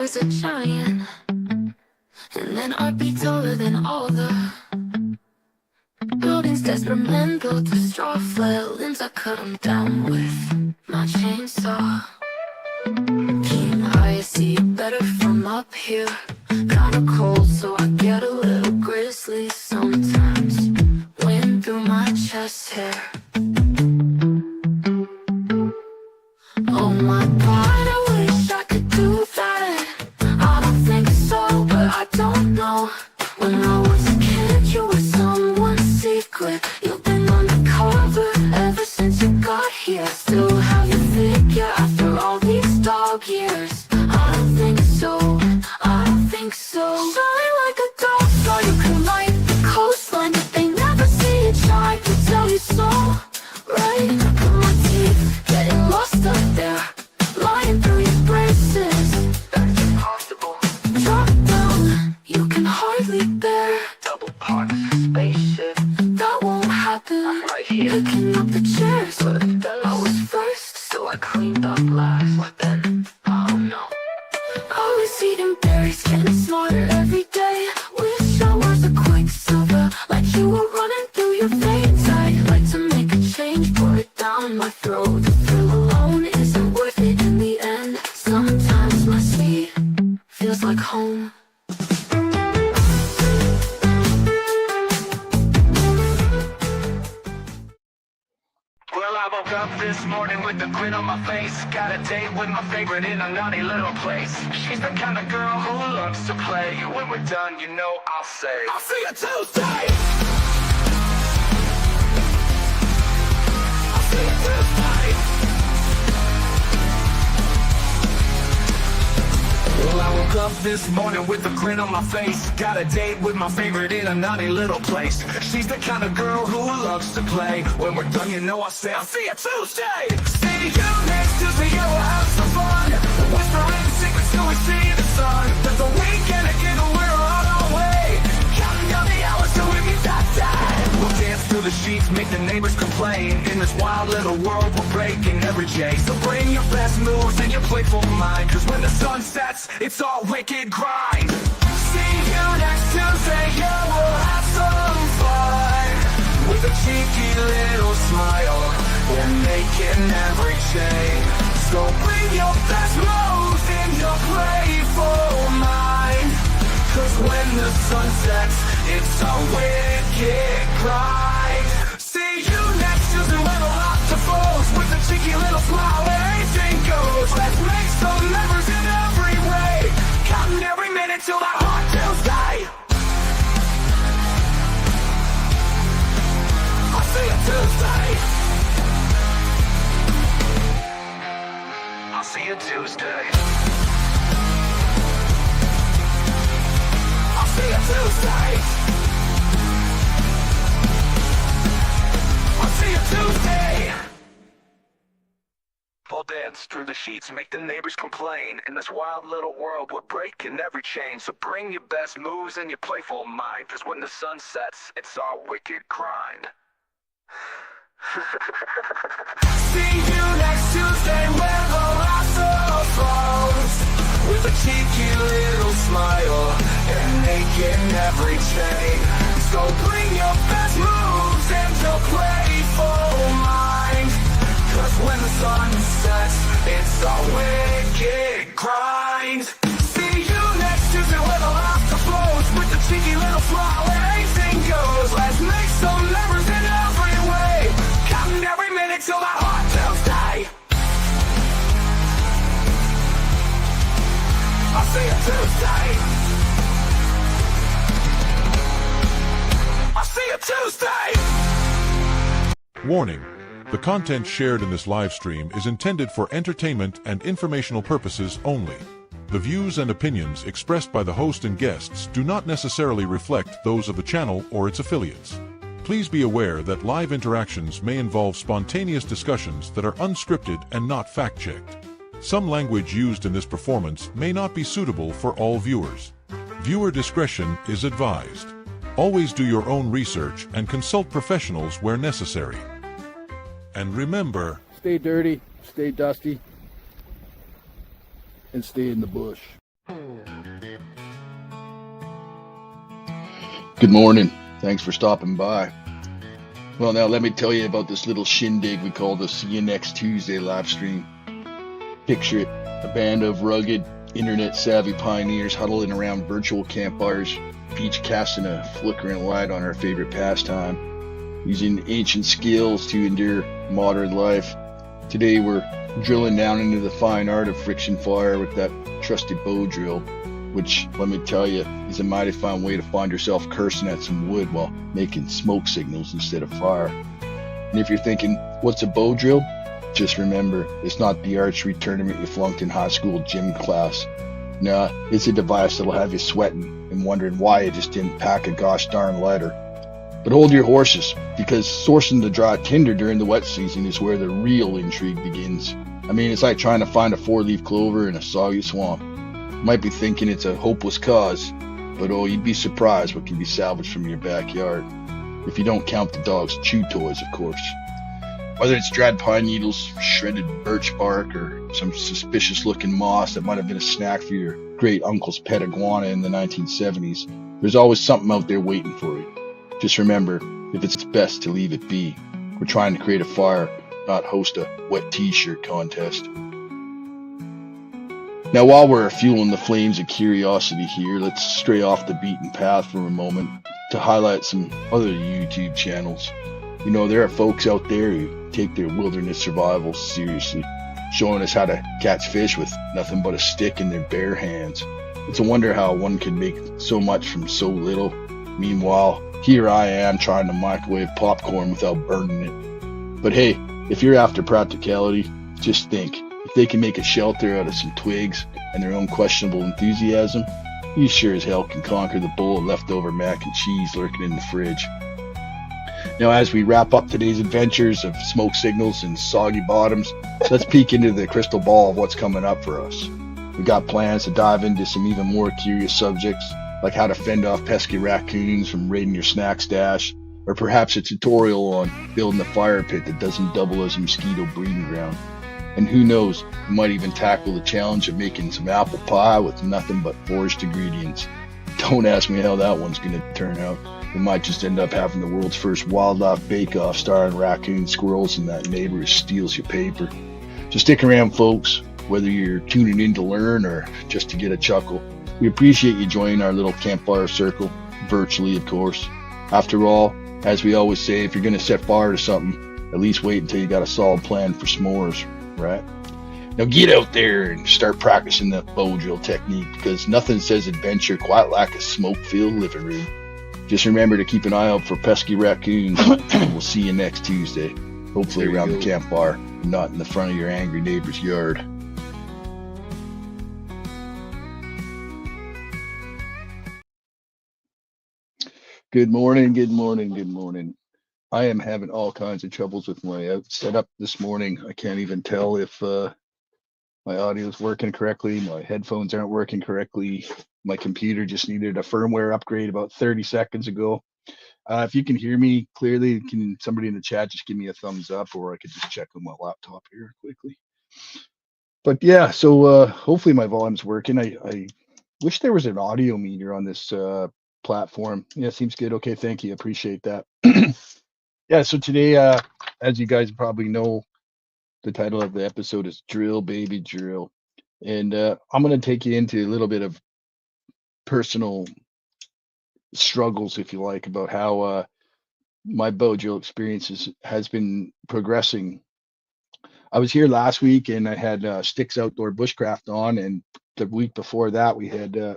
was a giant, and then I'd be taller than all the buildings. Desperate men built of straw, flail limbs, I cut them down with my chainsaw. King high, I see it better from up here. Kinda cold, so I get a little grizzly sometimes. Wind through my chest hair. Oh my God, I wish I could do that. I don't think so, but I don't know. When I was a kid, you were someone's secret. You've been undercover ever since you got here. Still have your figure after all these dog years. I don't think so, I don't think so. Shine like a dog star, you can light the coastline, but they never see it shine to tell you so. Right up my teeth, getting lost up there, lying through your braces. That's impossible. Drop down, you can hardly bear. Double park spaceship, that won't happen. I'm right here picking up the chairs, but I was first, so I cleaned up last. What then? Oh no. I was eating berries, getting smarter every day. Wish I was a quicksilver, like you were running through your veins. I'd like to make a change, pour it down my throat. The thrill alone isn't worth it in the end. Sometimes my speed feels like home. Well, I woke up this morning with a grin on my face. Got a date with my favorite in a naughty little place. She's the kind of girl who loves to play. When we're done, you know I'll say, I'll see you Tuesday. I'll see you Tuesday. Well, I woke up this morning with a grin on my face. Got a date with my favorite in a naughty little place. She's the kind of girl who loves to play. When we're done, you know I'll say, I'll see you Tuesday. See you next Tuesday, yeah, we'll have some fun. Whispering secrets till we see the sun. There's the weekend again, we're on our way. Counting down the hours till we meet that time. We'll dance through the sheets, make the neighbors complain. In this wild little world, we're breaking every chain. So bring your best moves and your playful mind, cause when the sun sets, it's all wicked grind. See you next Tuesday, yeah, we'll have some fun. With a cheeky little smile, we're making every change. So bring your best moves and your playful mind, cause when the sun sets, it's a wicked grind. See you next Tuesday when we'll have to foes. With a cheeky little smile, where anything goes. Let's make some memories in every way, counting every minute till that hot Tuesday. I'll see you Tuesday. I'll see you Tuesday. I'll see you Tuesday. I'll see you Tuesday. We'll dance through the sheets, make the neighbors complain. In this wild little world, we're breaking every chain. So bring your best moves and your playful mind, cause when the sun sets, it's our wicked grind. See you next Tuesday where the lasso flows. With a cheeky little smile and making every chain. So bring your best moves and your playful mind, cause when the sun sets, it's a wicked grind. See you next Tuesday where the laughter flows. With a cheeky little smile where anything goes. Let's make some memories in every way, counting every minute till that hot Tuesday. I'll see you Tuesday. I'll see you Tuesday. Warning: the content shared in this live stream is intended for entertainment and informational purposes only. The views and opinions expressed by the host and guests do not necessarily reflect those of the channel or its affiliates. Please be aware that live interactions may involve spontaneous discussions that are unscripted and not fact-checked. Some language used in this performance may not be suitable for all viewers. Viewer discretion is advised. Always do your own research and consult professionals where necessary. And remember, stay dirty, stay dusty, and stay in the bush. Good morning. Thanks for stopping by. Well, now let me tell you about this little shindig we call the See You Next Tuesday live stream. Picture it, a band of rugged, internet-savvy pioneers huddling around virtual campfires, each casting a flickering light on our favorite pastime, using ancient skills to endure modern life. Today we're drilling down into the fine art of friction fire with that trusty bow drill, which, let me tell you, is a mighty fine way to find yourself cursing at some wood while making smoke signals instead of fire. And if you're thinking, what's a bow drill? Just remember, it's not the archery tournament you flunked in high school gym class. Nah, it's a device that'll have you sweating and wondering why you just didn't pack a gosh darn lighter. But hold your horses, because sourcing the dry tinder during the wet season is where the real intrigue begins. I mean, it's like trying to find a four-leaf clover in a soggy swamp. Might be thinking it's a hopeless cause, but oh, you'd be surprised what can be salvaged from your backyard. If you don't count the dog's chew toys, of course. Whether it's dried pine needles, shredded birch bark, or some suspicious looking moss that might have been a snack for your great uncle's pet iguana in the 1970s, there's always something out there waiting for you. Just remember, if it's best to leave it be. We're trying to create a fire, not host a wet t-shirt contest. Now, while we're fueling the flames of curiosity here, let's stray off the beaten path for a moment to highlight some other YouTube channels. You know, there are folks out there who take their wilderness survival seriously, showing us how to catch fish with nothing but a stick in their bare hands. It's a wonder how one can make so much from so little. Meanwhile, here I am trying to microwave popcorn without burning it. But hey, if you're after practicality, just think. If they can make a shelter out of some twigs and their own questionable enthusiasm, you sure as hell can conquer the bowl of leftover mac and cheese lurking in the fridge. Now, as we wrap up today's adventures of smoke signals and soggy bottoms, let's peek into the crystal ball of what's coming up for us. We've got plans to dive into some even more curious subjects, like how to fend off pesky raccoons from raiding your snack stash, or perhaps a tutorial on building a fire pit that doesn't double as a mosquito breeding ground. And who knows, we might even tackle the challenge of making some apple pie with nothing but foraged ingredients. Don't ask me how that one's going to turn out. We might just end up having the world's first wildlife bake-off starring raccoon squirrels and that neighbor who steals your paper. So stick around, folks, whether you're tuning in to learn or just to get a chuckle. We appreciate you joining our little campfire circle, virtually, of course. After all, as we always say, if you're going to set fire to something, at least wait until you got a solid plan for s'mores. Right? Now get out there and start practicing the bow drill technique, because nothing says adventure quite like a smoke-filled living room. Just remember to keep an eye out for pesky raccoons. We'll see you next Tuesday, hopefully around the campfire and not in the front of your angry neighbor's yard. Good morning, good morning, good morning. I am having all kinds of troubles with my setup this morning. I can't even tell if my audio is working correctly. My headphones aren't working correctly. My computer just needed a firmware upgrade about 30 seconds ago. If you can hear me clearly, can somebody in the chat just give me a thumbs up, or I could just check on my laptop here quickly. But yeah, so hopefully my volume's working. I wish there was an audio meter on this platform. Yeah, seems good. Okay, thank you. Appreciate that. Yeah, so today, as you guys probably know, the title of the episode is Drill Baby Drill. And I'm going to take you into a little bit of personal struggles, if you like, about how my bow drill experience has been progressing. I was here last week and I had Sticks Outdoor Bushcraft on, and the week before that we had,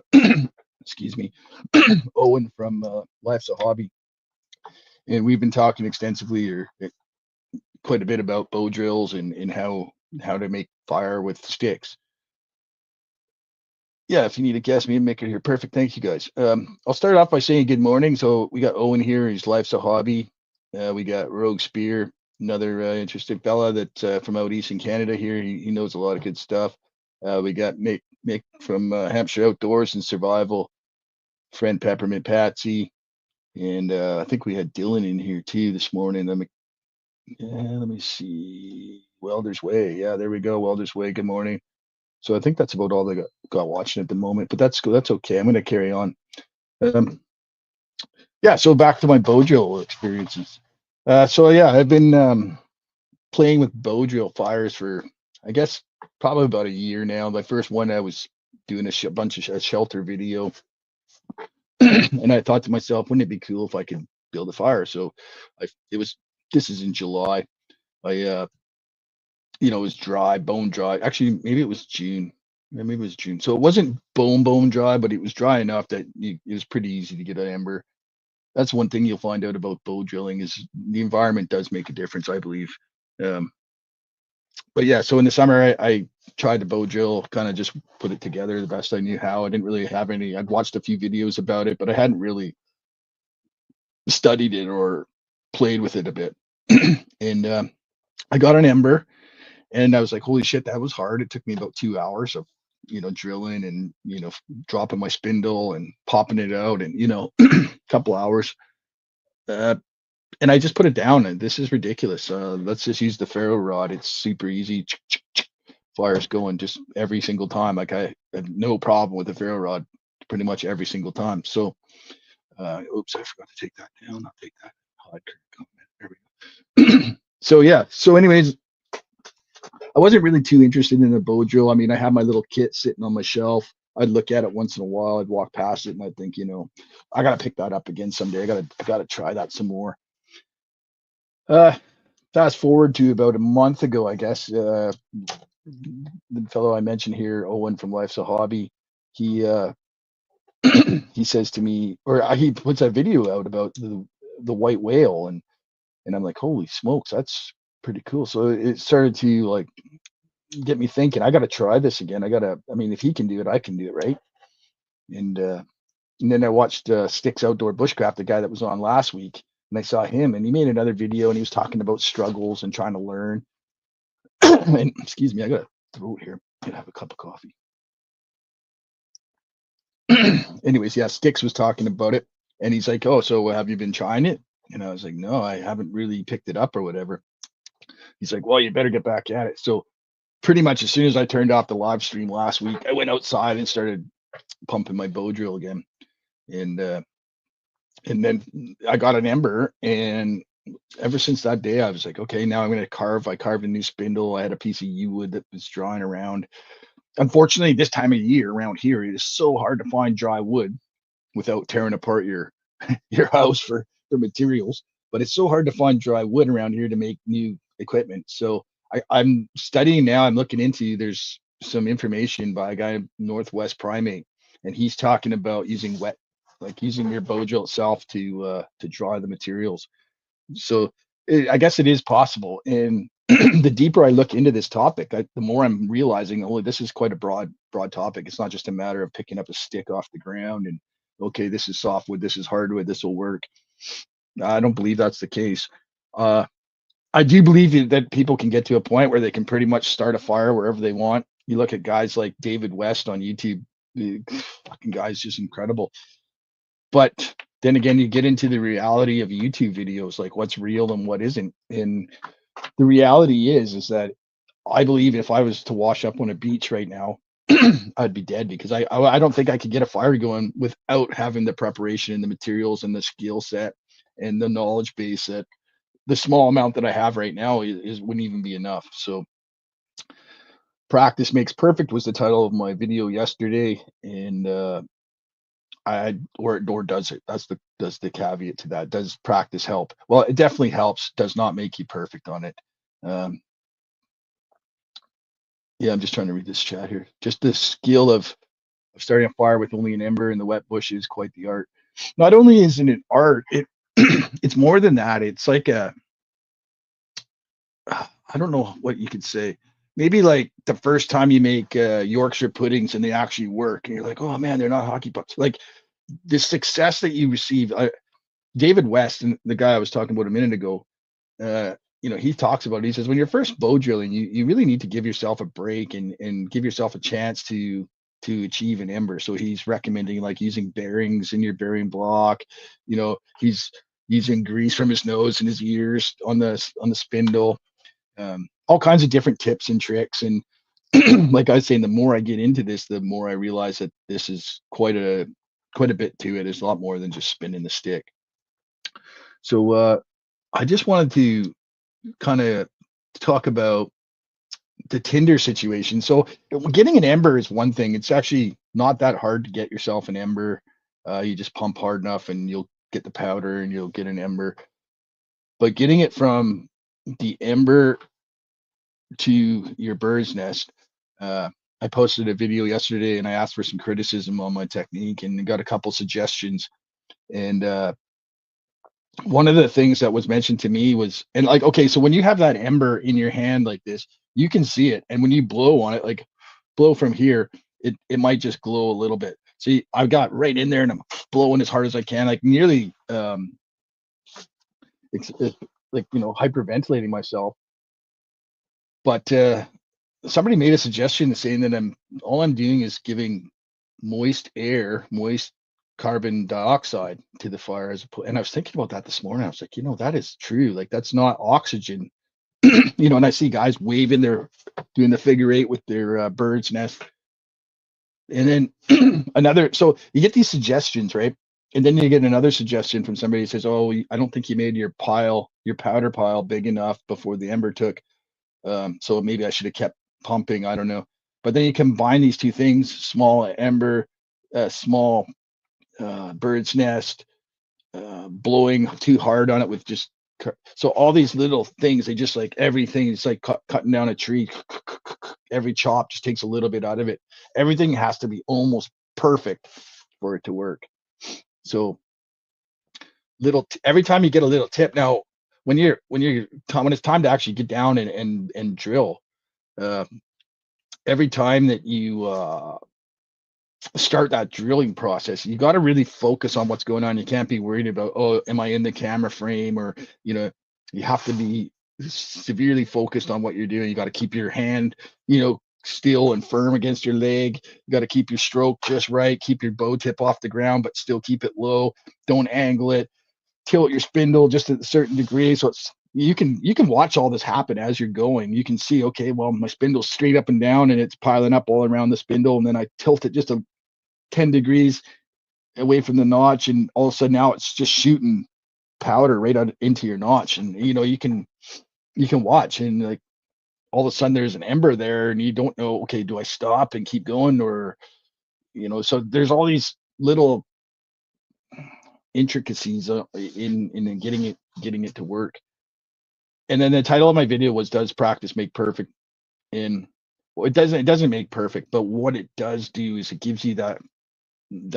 excuse me, Owen from Life's a Hobby. And we've been talking extensively or quite a bit about bow drills and how to make fire with sticks. Yeah, if you need to guess me and make it here, perfect. Thank you, guys. I'll start off by saying good morning. So we got Owen here. He's Life's a Hobby. We got Rogue Spear, another interesting fella that from out east in Canada here. He knows a lot of good stuff. We got Mick from Hampshire Outdoors and Survival, friend Peppermint Patsy, and I think we had Dylan in here too this morning. Let me see. Welder's Way. Yeah, there we go. Welder's Way. Good morning. So I think that's about all they got watching at the moment, but that's okay. I'm going to carry on. yeah, so back to my bow drill experiences. So yeah, I've been playing with bow drill fires for, I guess, probably about a year now. My first one, I was doing a bunch of shelter video, and I thought to myself, wouldn't it be cool if I could build a fire? So it was, this is in July. I, it was dry, bone dry. Actually, maybe it was June. Yeah, maybe it was June. So it wasn't bone dry, but it was dry enough that it was pretty easy to get an ember. That's one thing you'll find out about bow drilling is the environment does make a difference, I believe. Um, but yeah, so in the summer, I tried to bow drill, kind of just put it together the best I knew how. I didn't really have any, I'd watched a few videos about it, but I hadn't really studied it or played with it a bit. And I got an ember and I was like, holy shit, that was hard. It took me about 2 hours of, drilling and, dropping my spindle and popping it out and, a couple hours. Uh, and I just put it down and this is ridiculous. Let's just use the ferro rod. It's super easy. Fire's going just every single time. Like I have no problem with the ferro rod pretty much every single time. So, oops, I forgot to take that down. I'll take that. Hide comment. There we go. So yeah. So anyways, I wasn't really too interested in the bow drill. I mean, I have my little kit sitting on my shelf. I'd look at it once in a while. I'd walk past it and I'd think, I gotta pick that up again someday. I gotta try that some more. Uh, Fast forward to about a month ago, I guess. The fellow I mentioned here, Owen from Life's a Hobby, he he says to me, or he puts a video out about the white whale, and I'm like, holy smokes, that's pretty cool. So it started to like get me thinking, I got to try this again. I mean, if he can do it, I can do it, right? And then I watched Sticks Outdoor Bushcraft, the guy that was on last week, and I saw him, and he made another video, and he was talking about struggles and trying to learn. And excuse me, I got a throat here. I gotta have a cup of coffee. Anyways, yeah, Sticks was talking about it, and he's like, "Oh, so have you been trying it?" And I was like, "No, I haven't really picked it up or whatever." He's like, "Well, you better get back at it." So pretty much as soon as I turned off the live stream last week, I went outside and started pumping my bow drill again, and then I got an ember, and ever since that day, I was like, okay, now I'm going to carve. I carved a new spindle. I had a piece of yew wood that was drying around. Unfortunately, this time of year around here, it is so hard to find dry wood without tearing apart your house for materials. But it's so hard to find dry wood around here to make new equipment. So I'm studying now. I'm looking into, there's some information by a guy Northwest Primate, and he's talking about using like using your bow drill itself to dry the materials. So I guess it is possible. And the deeper I look into this topic, the more I'm realizing, oh, this is quite a broad topic. It's not just a matter of picking up a stick off the ground and, okay, this is softwood, this is hardwood, this will work. I don't believe that's the case. I do believe that people can get to a point where they can pretty much start a fire wherever they want. You look at guys like David West on YouTube, the fucking guy's just incredible. But then again, you get into the reality of YouTube videos, like what's real and what isn't. And the reality is that I believe if I was to wash up on a beach right now, I'd be dead, because I don't think I could get a fire going without having the preparation and the materials and the skill set and the knowledge base that the small amount that I have right now is wouldn't even be enough. So practice makes perfect was the title of my video yesterday. And or does it? That's the caveat to that. Does practice help? Well, it definitely helps. Does not make you perfect on it. Yeah, I'm just trying to read this chat here. Just the skill of starting a fire with only an ember in the wet bush is quite the art. Not only is it an art, it's more than that. It's like I don't know what you could say. Maybe like the first time you make Yorkshire puddings and they actually work, and you're like, oh man, they're not hockey pucks. Like the success that you receive. David West, and the guy I was talking about a minute ago, he talks about it. He says when you're first bow drilling, you really need to give yourself a break and give yourself a chance to achieve an ember. So he's recommending like using bearings in your bearing block. He's using grease from his nose and his ears on the spindle. All kinds of different tips and tricks. And like I was saying, the more I get into this, the more I realize that this is quite a bit to it. There's a lot more than just spinning the stick. So I just wanted to kind of talk about the Tinder situation. So getting an ember is one thing. It's actually not that hard to get yourself an ember. You just pump hard enough and you'll get the powder and you'll get an ember. But getting it from the ember to your bird's nest, uh, I posted a video yesterday and I asked for some criticism on my technique and got a couple suggestions. And one of the things that was mentioned to me was, and like, okay, so when you have that ember in your hand like this, you can see it. And when you blow on it, like blow from here, it might just glow a little bit. See, I got right in there and I'm blowing as hard as I can, like nearly it's like, hyperventilating myself. But somebody made a suggestion saying that all I'm doing is giving moist air, moist carbon dioxide to the fire and I was thinking about that this morning. I was like, that is true. Like that's not oxygen. And I see guys waving their doing the figure eight with their bird's nest. And then so you get these suggestions, right? And then you get another suggestion from somebody who says, "Oh, I don't think you made your powder pile big enough before the ember took. So maybe I should have kept pumping. I don't know." But then you combine these two things: small ember, small bird's nest, blowing too hard on it with just so all these little things. They just like everything. It's like cutting down a tree. Every chop just takes a little bit out of it. Everything has to be almost perfect for it to work. So every time you get a little tip. Now, when it's time to actually get down and drill, uh, every time that you start that drilling process, you got to really focus on what's going on. You can't be worried about, oh, am I in the camera frame? Or, you have to be severely focused on what you're doing. You got to keep your hand, still and firm against your leg. You got to keep your stroke just right. Keep your bow tip off the ground, but still keep it low. Don't angle it. Tilt your spindle just at a certain degree. So you can watch all this happen as you're going. You can see, okay, well, my spindle's straight up and down and it's piling up all around the spindle. And then I tilt it just 10 degrees away from the notch, and all of a sudden now it's just shooting powder right out into your notch. And you can watch, and like all of a sudden there's an ember there and you don't know, okay, do I stop and keep going? Or so there's all these little intricacies in getting it to work. And then the title of my video was, does practice make perfect? And well, it doesn't make perfect, but what it does do is it gives you that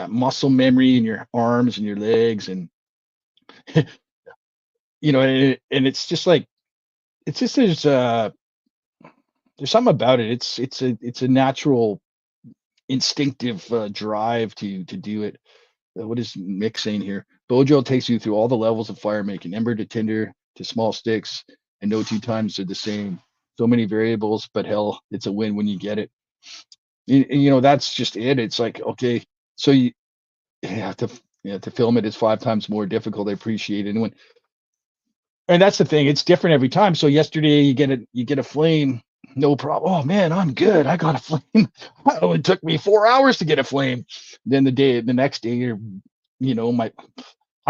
muscle memory in your arms and your legs. And and it's just like, it's just there's something about it. It's a natural instinctive drive to do it. What is Mick saying here? Bow drill takes you through all the levels of fire making, ember to tinder to small sticks, and no two times are the same. So many variables, but hell, it's a win when you get it. And that's just it. It's like, okay, so you have to film it is 5 times more difficult. I appreciate it. And that's the thing. It's different every time. So yesterday you get a flame, no problem. Oh man, I'm good. I got a flame. Oh, it took me 4 hours to get a flame. Then the next day, I'm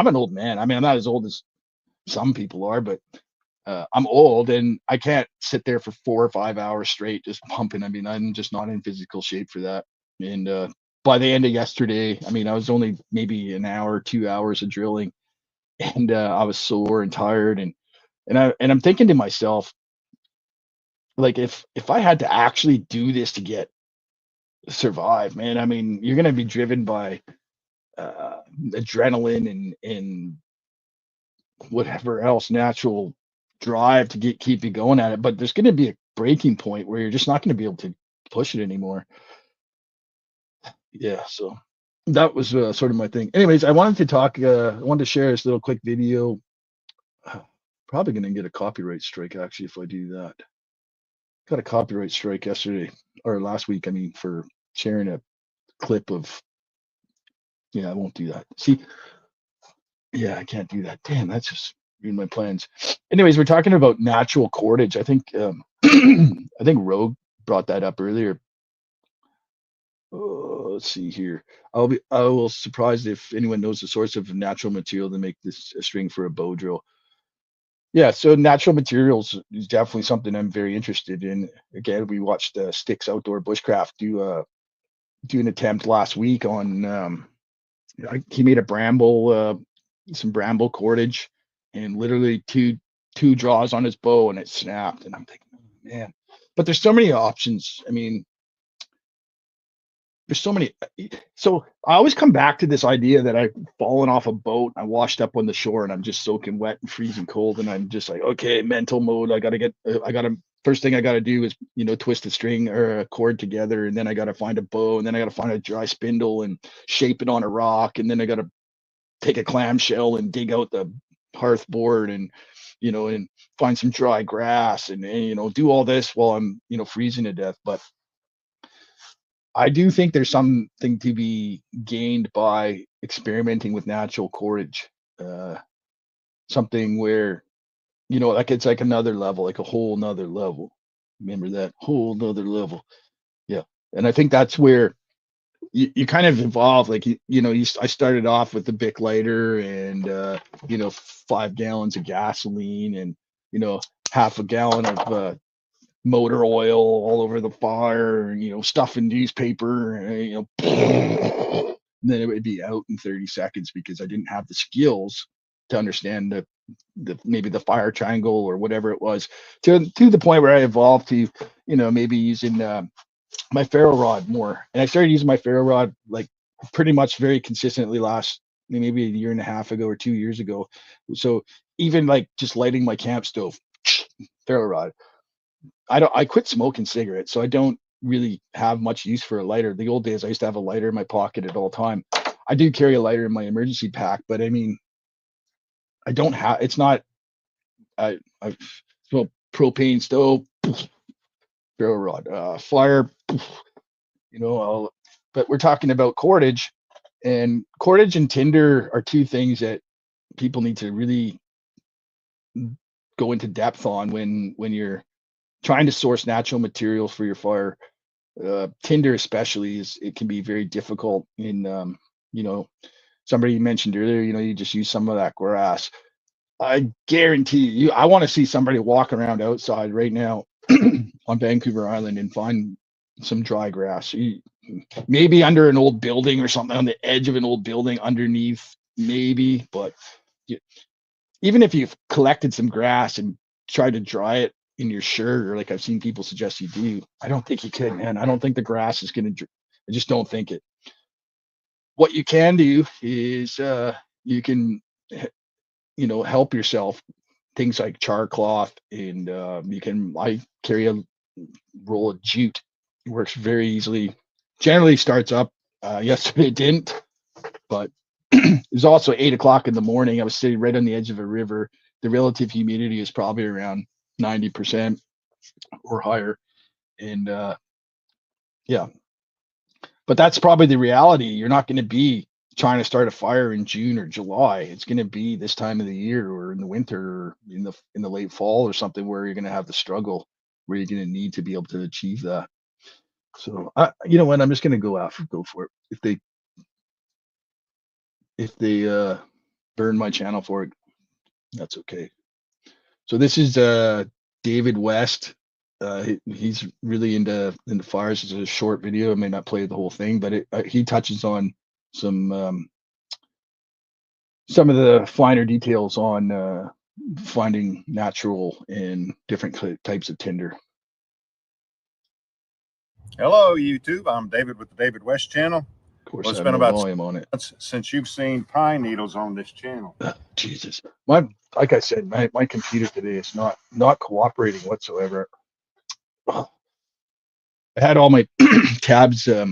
an old man. I mean, I'm not as old as some people are, but I'm old and I can't sit there for 4 or 5 hours straight just pumping. I mean, I'm just not in physical shape for that. And by the end of yesterday, I mean, I was only maybe an hour, 2 hours of drilling, and I was sore and tired, and I'm thinking to myself, like, if I had to actually do this to survive, man, I mean, you're gonna be driven by adrenaline and whatever else natural drive to keep you going at it. But there's gonna be a breaking point where you're just not gonna be able to push it anymore. Yeah, so that was sort of my thing. Anyways, I wanted to share this little quick video. Probably gonna get a copyright strike actually if I do that. Got a copyright strike yesterday or last week, I mean, for sharing a clip of. Yeah, I won't do that. See, yeah, I can't do that. Damn, that's just ruined my plans. Anyways, we're talking about natural cordage. I think I think Rogue brought that up earlier. Let's see here. I will surprised if anyone knows the source of natural material to make this a string for a bow drill. Yeah, so natural materials is definitely something I'm very interested in. Again, we watched Sticks Outdoor Bushcraft do an attempt last week on he made a bramble some bramble cordage and literally two draws on his bow and it snapped and I'm thinking, oh, man. But there's so many options. I mean, there's so many. So I always come back to this idea that I've fallen off a boat, I washed up on the shore, and I'm just soaking wet and freezing cold, and I'm just like, okay, mental mode. I gotta. First thing I gotta do is, twist a string or a cord together, and then I gotta find a bow, and then I gotta find a dry spindle and shape it on a rock, and then I gotta take a clamshell and dig out the hearth board and find some dry grass and do all this while I'm freezing to death. But I do think there's something to be gained by experimenting with natural cordage. Uh, Something where, like it's like another level, like a whole nother level. Remember that whole nother level. Yeah. And I think that's where you kind of evolve. Like, I started off with the Bic lighter and, 5 gallons of gasoline and, half a gallon of motor oil all over the fire, stuff in newspaper, and then it would be out in 30 seconds because I didn't have the skills to understand the maybe the fire triangle or whatever it was to the point where I evolved to, maybe using my ferro rod more. And I started using my ferro rod like pretty much very consistently last maybe a year and a half ago or 2 years ago. So even like just lighting my camp stove, ferro rod. I quit smoking cigarettes, so I don't really have much use for a lighter. The old days, I used to have a lighter in my pocket at all time. I do carry a lighter in my emergency pack, but I mean, I don't have. It's not. I smoke propane stove, ferro rod, fire. But we're talking about cordage, and cordage and tinder are two things that people need to really go into depth on when you're trying to source natural materials for your fire. Tinder especially it can be very difficult in you know somebody mentioned earlier, you just use some of that grass. I guarantee you, I want to see somebody walk around outside right now on Vancouver Island and find some dry grass. Maybe under an old building or something, on the edge of an old building underneath, maybe. But even if you've collected some grass and tried to dry it in your shirt, or like I've seen people suggest you do, I don't think you could, man. I don't think the grass is going to, I just don't think it. What you can do is you can, help yourself. Things like char cloth, and I carry a roll of jute. It works very easily. Generally starts up. Yesterday it didn't, but it was also 8 o'clock in the morning. I was sitting right on the edge of a river. The relative humidity is probably around 90% or higher. And yeah, but that's probably the reality. You're not going to be trying to start a fire in June or July. It's going to be this time of the year, or in the winter, or in the late fall, or something where you're going to have the struggle, where you're going to need to be able to achieve that. So you know what? I'm just going to go for it. If they burn my channel for it, that's okay. So this is David West. He's really into fires. It's a short video. I may not play the whole thing, but he touches on some of the finer details on finding natural and different types of tinder. Hello, YouTube. I'm David with the David West channel. Of course, Well, it's I have been no about volume on it. since you've seen pine needles on this channel. Jesus, like I said, my computer today is not cooperating whatsoever. I had all my tabs. I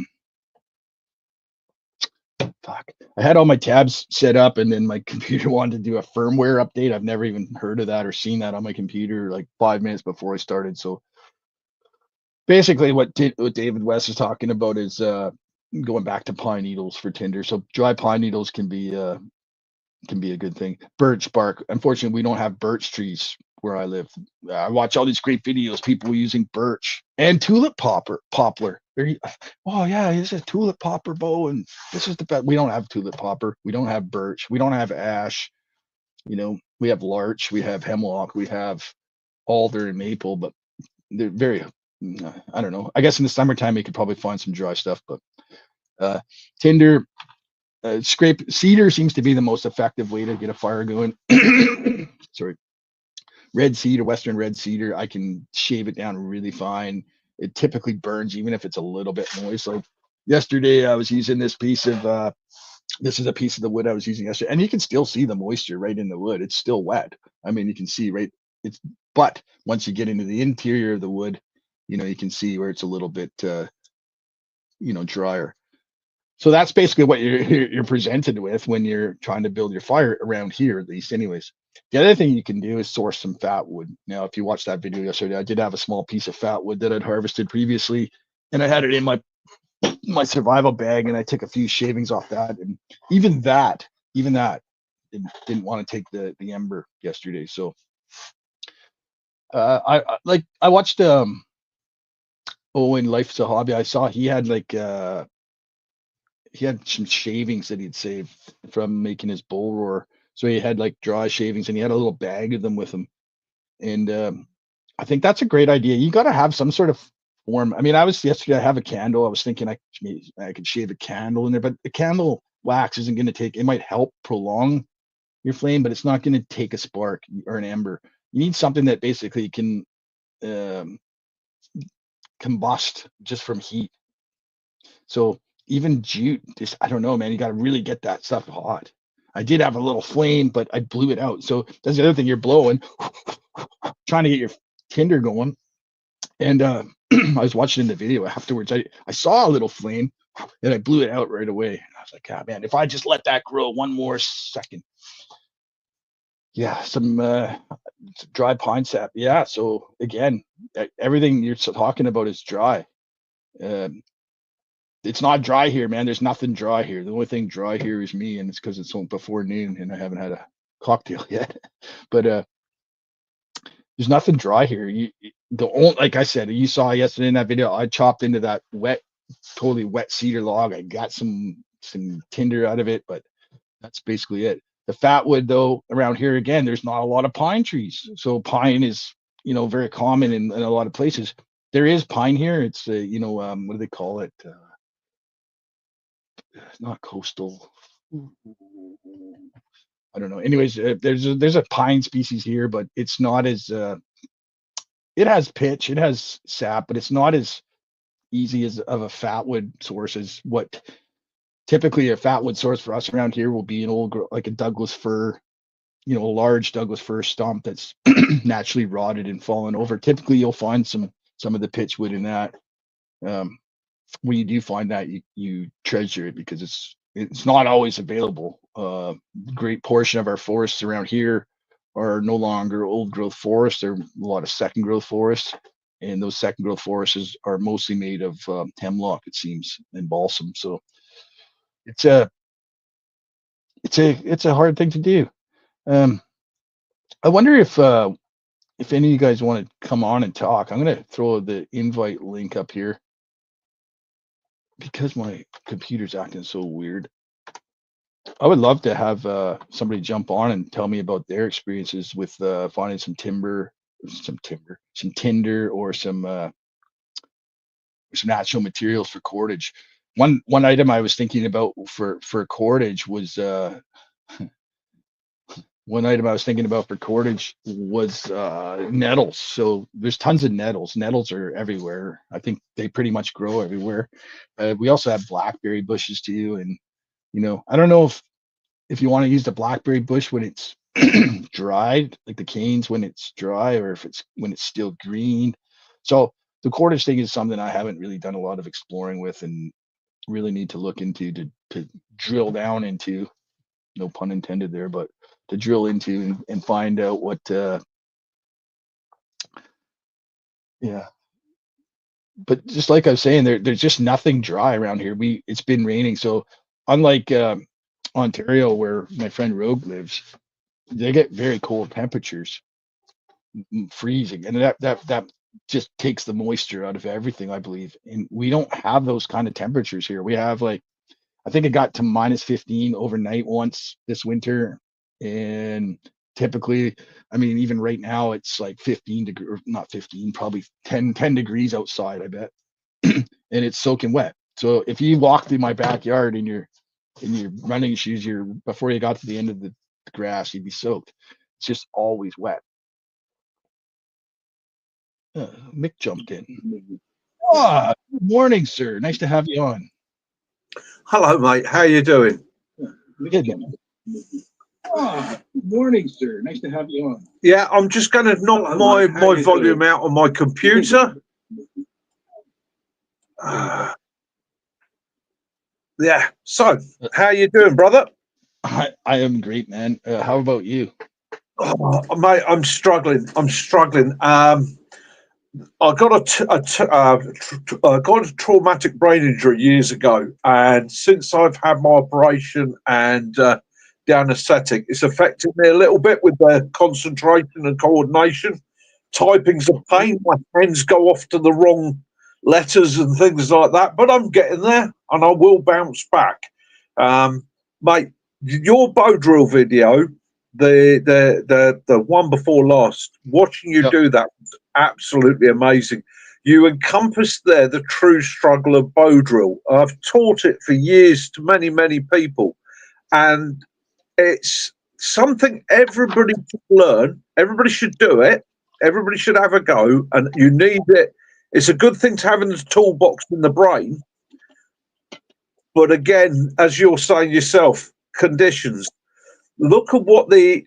had all my tabs set up, and then my computer wanted to do a firmware update. I've never even heard of that or seen that on my computer like 5 minutes before I started. So basically, what David West is talking about is going back to pine needles for tinder. So dry pine needles can be a good thing. Birch bark. Unfortunately, we don't have birch trees where I live. I watch all these great videos, people using birch and tulip poplar. very, oh yeah, this is a tulip popper bow, and this is the best. We don't have tulip popper. We don't have birch. We don't have ash. We have larch. We have hemlock. We have alder and maple, but they're very, I don't know. I guess in the summertime you could probably find some dry stuff, but uh, tinder, scrape cedar seems to be the most effective way to get a fire going. Sorry, red cedar, western red cedar, I can shave it down really fine. It typically burns even if it's a little bit moist. Like yesterday, I was using this is a piece of the wood I was using yesterday, and you can still see the moisture right in the wood. It's still wet. I mean, you can see right. But once you get into the interior of the wood, you can see where it's a little bit, drier. So that's basically what you're presented with when you're trying to build your fire around here, at least, anyways. The other thing you can do is source some fat wood. Now, if you watched that video yesterday, I did have a small piece of fat wood that I'd harvested previously, and I had it in my survival bag, and I took a few shavings off that, and even that didn't want to take the ember yesterday. So I watched Owen Life's a Hobby. I saw he had he had some shavings that he'd saved from making his bull roar. So he had like dry shavings, and he had a little bag of them with him. And I think that's a great idea. You got to have some sort of form. I mean, yesterday, I have a candle. I was thinking I could shave a candle in there, but the candle wax isn't going to take, it might help prolong your flame, but it's not going to take a spark or an ember. You need something that basically can combust just from heat. So even jute, just, I don't know, man, you got to really get that stuff hot. I did have a little flame, but I blew it out. So that's the other thing, you're blowing, trying to get your tinder going. And I was watching the video afterwards. I saw a little flame, and I blew it out right away. I was like, man, if I just let that grow one more second. Yeah, some dry pine sap. Yeah, so again, everything you're talking about is dry. It's not dry here, man. There's nothing dry here. The only thing dry here is me, and it's because it's before noon and I haven't had a cocktail yet. But there's nothing dry here. Like I said, you saw yesterday in that video, I chopped into that totally wet cedar log. I got some tinder out of it, but that's basically it. The fat wood, though, around here again, there's not a lot of pine trees. So pine is, very common in a lot of places. There is pine here. It's what do they call it? Not coastal. I don't know. Anyways, there's a pine species here, but it's not as it has pitch, it has sap, but it's not as easy as of a fat wood source as what typically a fat wood source for us around here will be an old, like a Douglas fir, a large Douglas fir stump that's naturally rotted and fallen over. Typically, you'll find some of the pitch wood in that. When you do find that, you treasure it because it's not always available. Great portion of our forests around here are no longer old growth forests. They're a lot of second growth forests, and those second growth forests are mostly made of hemlock, it seems, and balsam. So it's a hard thing to do. I wonder if any of you guys want to come on and talk. I'm going to throw the invite link up here because my computer's acting so weird. I would love to have somebody jump on and tell me about their experiences with finding some tinder, or some natural materials for cordage. One item I was thinking about for cordage was nettles. So there's tons of nettles. Nettles are everywhere. I think they pretty much grow everywhere. We also have blackberry bushes too, and I don't know if you want to use the blackberry bush when it's dried, like the canes when it's dry, or if it's when it's still green. So the cordage thing is something I haven't really done a lot of exploring with, and really need to look into to drill down into. No pun intended there, but to drill into and find out what. Yeah. But just like I was saying, there's just nothing dry around here. It's been raining, so unlike Ontario, where my friend Rogue lives, they get very cold temperatures, freezing, and that just takes the moisture out of everything, I believe. And we don't have those kind of temperatures here. We have like, I think it got to -15 overnight once this winter. And typically, I mean, even right now, it's like 15 degrees, or not 15, probably 10 degrees outside, I bet. And it's soaking wet. So if you walk through my backyard in your running shoes, before you got to the end of the grass, you'd be soaked. It's just always wet. Mick jumped in. Good morning, sir. Nice to have you on. Hello, mate. How you doing? Good morning, sir. Nice to have you on. Yeah, I'm just going to knock my volume out on my computer. Yeah. So, how you doing, brother? I am great, man. How about you? Oh, mate, I'm struggling. I got a traumatic brain injury years ago, and since I've had my operation and down aesthetic, it's affected me a little bit with the concentration and coordination. Typing's a pain. My hands go off to the wrong letters and things like that, but I'm getting there, and I will bounce back. Mate, your bow drill video, the one before last, watching you do that was absolutely amazing. You encompassed there the true struggle of bow drill. I've taught it for years to many people, and it's something everybody should learn. Everybody should do it. Everybody should have a go, and you need it. It's a good thing to have in the toolbox in the brain. But again, as you're saying yourself, conditions. Look at what the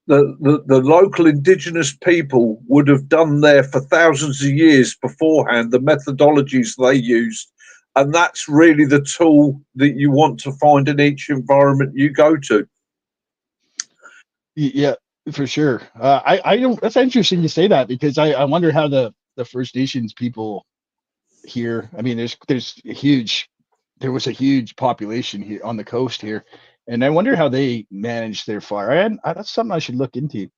local indigenous people would have done there for thousands of years beforehand, the methodologies they used. And that's really the tool that you want to find in each environment you go to. Yeah, for sure. I don't. That's interesting you say that, because I wonder how the First Nations people here. I mean, there was a huge population here on the coast here, and I wonder how they manage their fire. And that's something I should look into.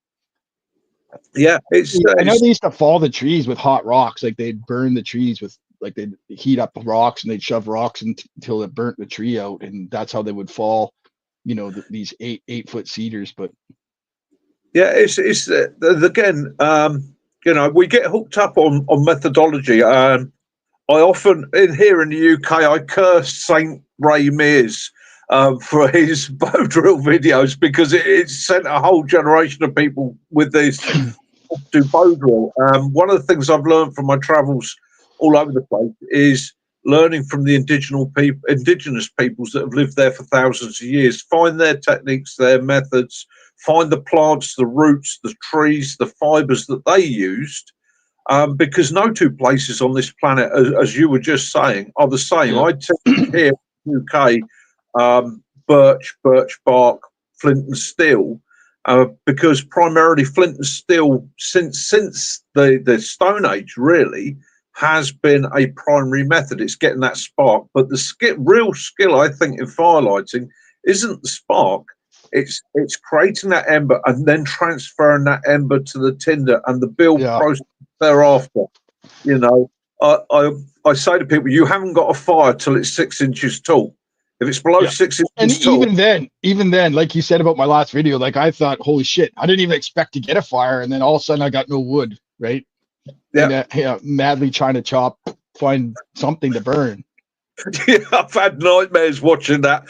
Yeah, I know they used to fall the trees with hot rocks. Like they'd burn the trees with, like, they'd heat up rocks and they'd shove rocks until it burnt the tree out, and that's how they would fall. You know, these 8-foot cedars, but. Yeah, it's again, you know, we get hooked up on methodology. I often here in the UK, I curse Saint Ray Mears for his bow drill videos, because it sent a whole generation of people with this to bow drill. One of the things I've learned from my travels all over the place is learning from the indigenous peoples that have lived there for thousands of years. Find their techniques, their methods. Find the plants, the roots, the trees, the fibers that they used, because no two places on this planet, as you were just saying, are the same. I teach here in the UK birch bark, flint and steel, because primarily flint and steel, since the Stone Age, really has been a primary method. It's getting that spark, but the real skill, I think, in firelighting isn't the spark. It's creating that ember and then transferring that ember to the tinder and the build process thereafter. You know, I say to people, you haven't got a fire till it's 6 inches tall. If it's below 6 inches tall, even then, like you said about my last video, like I thought, holy shit, I didn't even expect to get a fire, and then all of a sudden I got no wood, right? Yeah, madly trying to find something to burn. Yeah, I've had nightmares watching that.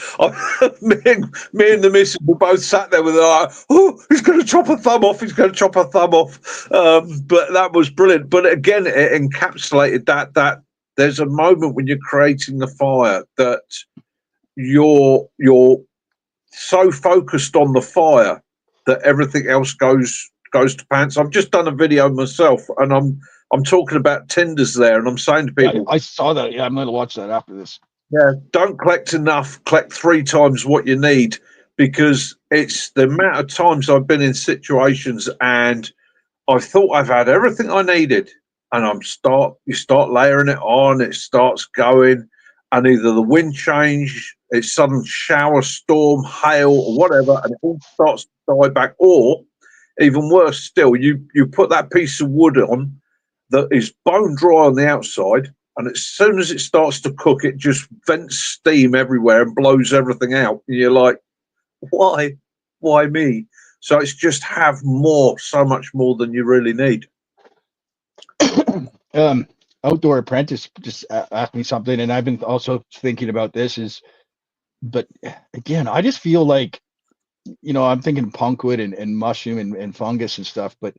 Me and the missus were both sat there with oh, he's going to chop a thumb off. He's going to chop a thumb off. But that was brilliant. But again, it encapsulated that there's a moment when you're creating the fire that you're so focused on the fire that everything else goes to pants. I've just done a video myself, and I'm talking about tinders there, and I'm saying to people, I saw that. Yeah, I'm going to watch that after this. Yeah, don't collect enough. Collect 3 times what you need, because it's the amount of times I've been in situations and I thought I've had everything I needed, and you start layering it on, it starts going, and either the wind change, it's sudden shower, storm, hail, or whatever, and it all starts to die back, or even worse still, you put that piece of wood on, that is bone dry on the outside, and as soon as it starts to cook, it just vents steam everywhere and blows everything out. And you're like, why me? So it's just have more, so much more than you really need. Outdoor Apprentice just asked me something, and I've been also thinking about this. But again, I just feel like, I'm thinking punkwood and mushroom and fungus and stuff, but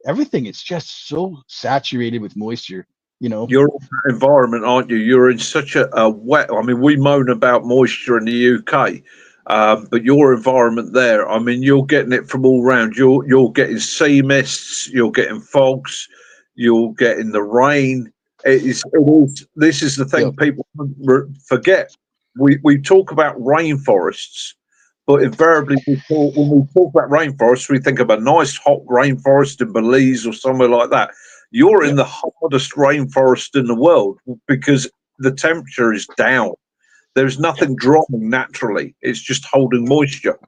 everything is just so saturated with moisture. You're in that environment, aren't you? You're in such a wet. I mean, we moan about moisture in the UK, but your environment there, I mean, you're getting it from all round. You're getting sea mists, you're getting fogs, you're getting the rain. This is the thing people forget. We talk about rainforests, but invariably when we talk about rainforests, we think of a nice hot rainforest in Belize or somewhere like that. You're in the hottest rainforest in the world because the temperature is down. There's nothing drying naturally. It's just holding moisture.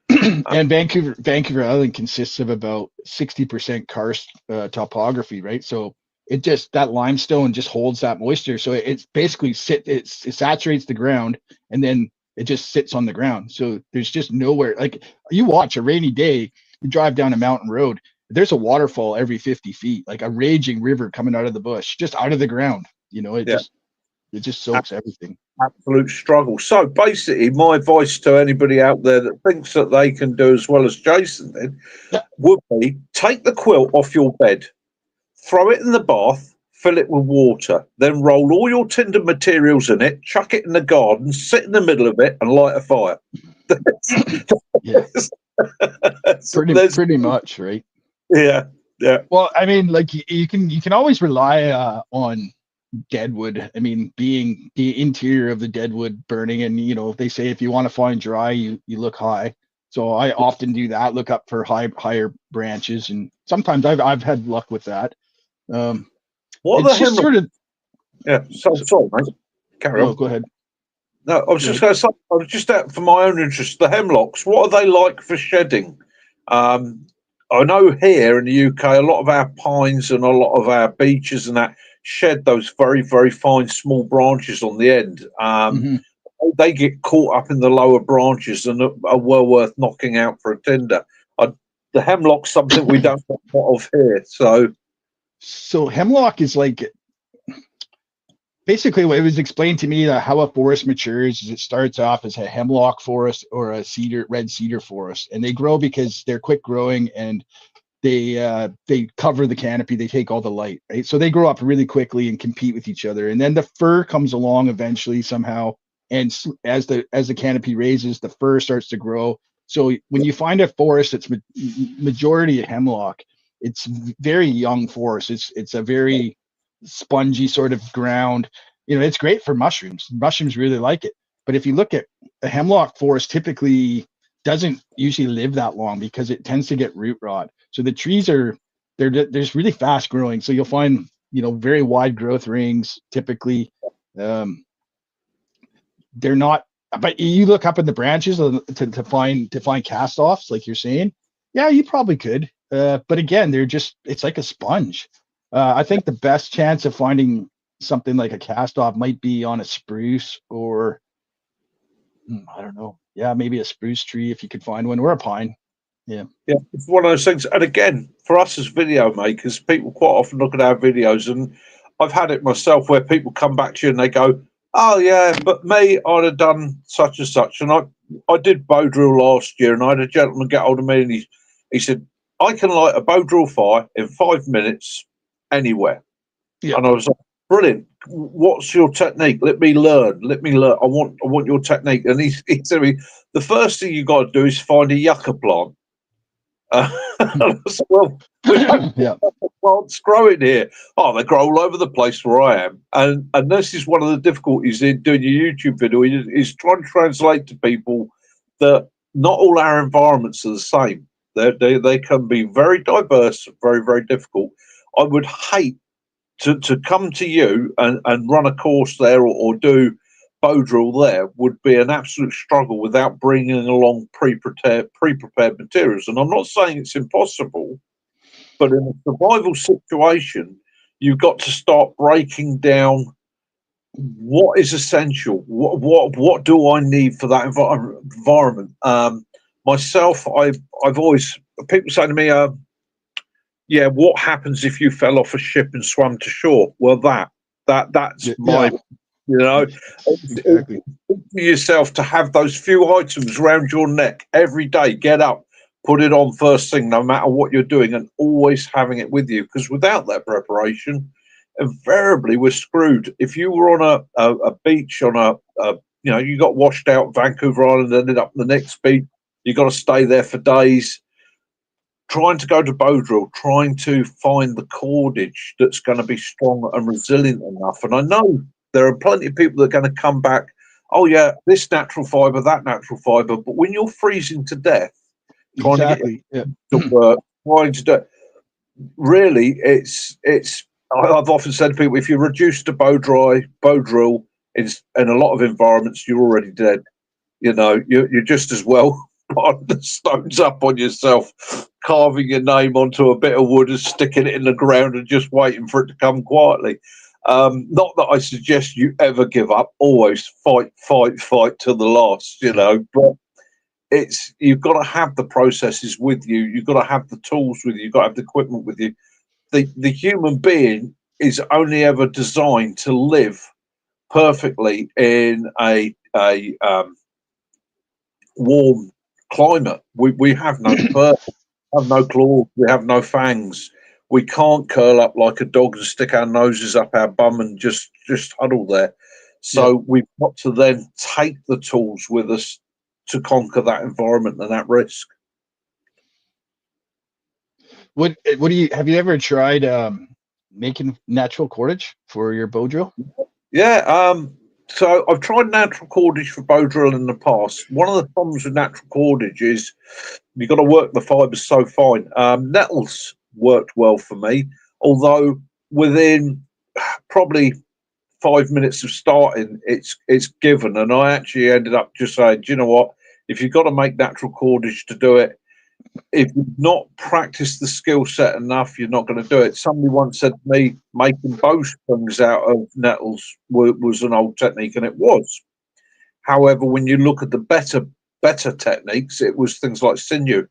And Vancouver Island consists of about 60% karst topography, right? So that limestone just holds that moisture. So it's basically it saturates the ground, and then it just sits on the ground. So there's just nowhere. Like, you watch a rainy day, you drive down a mountain road, there's a waterfall every 50 feet, like a raging river coming out of the bush, just out of the ground. It just soaks everything. Absolute struggle. So basically, my advice to anybody out there that thinks that they can do as well as Jason did would be take the quilt off your bed, throw it in the bath, fill it with water, then roll all your tinder materials in it, chuck it in the garden, sit in the middle of it, and light a fire. Yeah. Pretty much, right? Yeah. Well, I mean, like, you can always rely on deadwood. I mean, being the interior of the deadwood burning, and they say if you want to find dry, you look high. So I often do that, look up for higher branches, and sometimes I've had luck with that. What the hell? Sort of, yeah. Sorry, mate. Carry on. Go ahead. No, I was just going to say, I was just out for my own interest. The hemlocks, what are they like for shedding? I know here in the UK, a lot of our pines and a lot of our beeches and that shed those very, very fine small branches on the end. They get caught up in the lower branches and are well worth knocking out for a tinder. The hemlock's something we don't have a lot of here. So hemlock is like, basically what it was explained to me, that how a forest matures is it starts off as a hemlock forest or a red cedar forest, and they grow because they're quick growing, and they cover the canopy, they take all the light, right? So they grow up really quickly and compete with each other, and then the fir comes along eventually somehow, and as the canopy raises, the fir starts to grow. So when you find a forest that's majority hemlock, it's very young forest. It's a very spongy sort of ground. It's great for mushrooms. Mushrooms really like it. But if you look at a hemlock forest, typically doesn't usually live that long because it tends to get root rot. So the trees they're just really fast growing. So you'll find very wide growth rings typically. They're not. But you look up in the branches to find cast offs, like you're saying. Yeah, you probably could. But again, it's like a sponge. I think the best chance of finding something like a cast off might be on a spruce, or I don't know. Yeah, maybe a spruce tree if you could find one, or a pine. Yeah, it's one of those things. And again, for us as video makers, people quite often look at our videos, and I've had it myself where people come back to you and they go, "Oh yeah, but me, I'd have done such and such." And I did bow drill last year, and I had a gentleman get hold of me, and he said, "I can light a bow drill fire in 5 minutes anywhere." Yeah. And I was like, "Brilliant! What's your technique? Let me learn. I want your technique." And he said to me, "The first thing you got to do is find a yucca plant." I said, "Well, we have plants growing here." "Oh, they grow all over the place where I am." And this is one of the difficulties in doing your YouTube video is trying to translate to people that not all our environments are the same. They can be very diverse, very, very difficult. I would hate to come to you and run a course there or do bow drill there. Would be an absolute struggle without bringing along pre-prepared materials. And I'm not saying it's impossible, But in a survival situation, you've got to start breaking down what is essential. What do I need for that environment? Myself, I've always, people say to me, yeah, what happens if you fell off a ship and swam to shore? Well, that's my, Yeah, you know, exactly. for yourself to have those few items around your neck every day. Get up, put it on first thing, no matter what you're doing, and always having it with you. Because without that preparation, invariably we're screwed. If you were on a beach on you know, you got washed out Vancouver Island, ended up on the next beach, you got to stay there for days. Trying to go to bow drill, trying to find the cordage that's going to be strong and resilient enough. And I know there are plenty of people that are going to come back, oh yeah, this natural fiber, that natural fiber. But when you're freezing to death, trying to get Exactly. Yeah. to work, trying to do, really, it's. I've often said to people, if you're reduced to bow drill, in a lot of environments, you're already dead. You know, you're just as well put the stones up on yourself, carving your name onto a bit of wood and sticking it in the ground and just waiting for it to come quietly. Not that I suggest you ever give up. Always fight till the last. You know, but it's, you've got to have the processes with you. You've got to have the tools with you. You've got to have the equipment with you. The human being is only ever designed to live perfectly in a warm climate. We have no fur, have no claws, we have no fangs. We can't curl up like a dog and stick our noses up our bum and just huddle there. So we've got to then take the tools with us to conquer that environment and that risk. What do you, have you ever tried making natural cordage for your bow drill? Yeah, so I've tried natural cordage for bow drill in the past. One of the problems with natural cordage is you've got to work the fibres so fine. Nettles worked well for me, although within probably 5 minutes of starting, it's given. And I actually ended up just saying, do you know what? If you've got to make natural cordage to do it, if you've not practiced the skill set enough, you're not going to do it. Somebody once said to me, making bowstrings out of nettles was an old technique, and it was. However, when you look at the better techniques, it was things like sinew.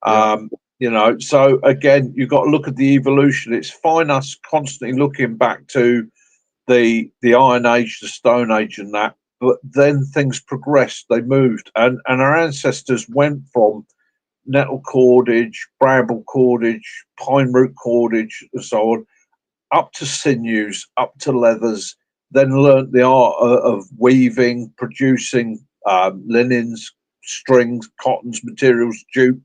You know, so again, you've got to look at the evolution. It's fine us constantly looking back to the Iron Age, the Stone Age, and that, but then things progressed. They moved, and our ancestors went from nettle cordage, bramble cordage, pine root cordage, and so on, up to sinews, up to leathers, then learnt the art of weaving, producing linens, strings, cottons, materials, jute,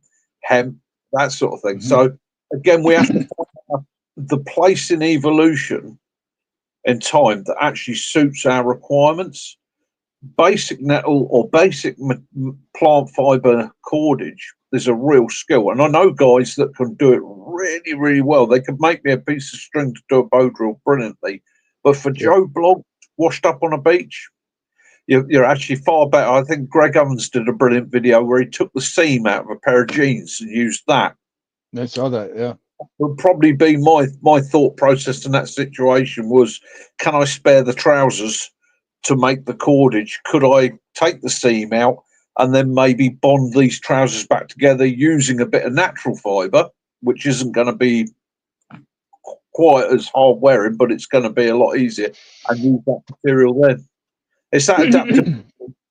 hemp, that sort of thing. So again, we have to find the place in evolution in time that actually suits our requirements. Basic nettle or basic plant fiber cordage is a real skill, and I know guys that can do it really, really well. They could make me a piece of string to do a bow drill brilliantly, but for Joe Bloggs washed up on a beach, you're actually far better. I think Greg Evans did a brilliant video where he took the seam out of a pair of jeans and used that. I saw that. Yeah. Would probably be my thought process in that situation was, can I spare the trousers to make the cordage? Could I take the seam out and then maybe bond these trousers back together using a bit of natural fiber, which isn't going to be quite as hard wearing, but it's going to be a lot easier, and use that material then. It's that adaptive.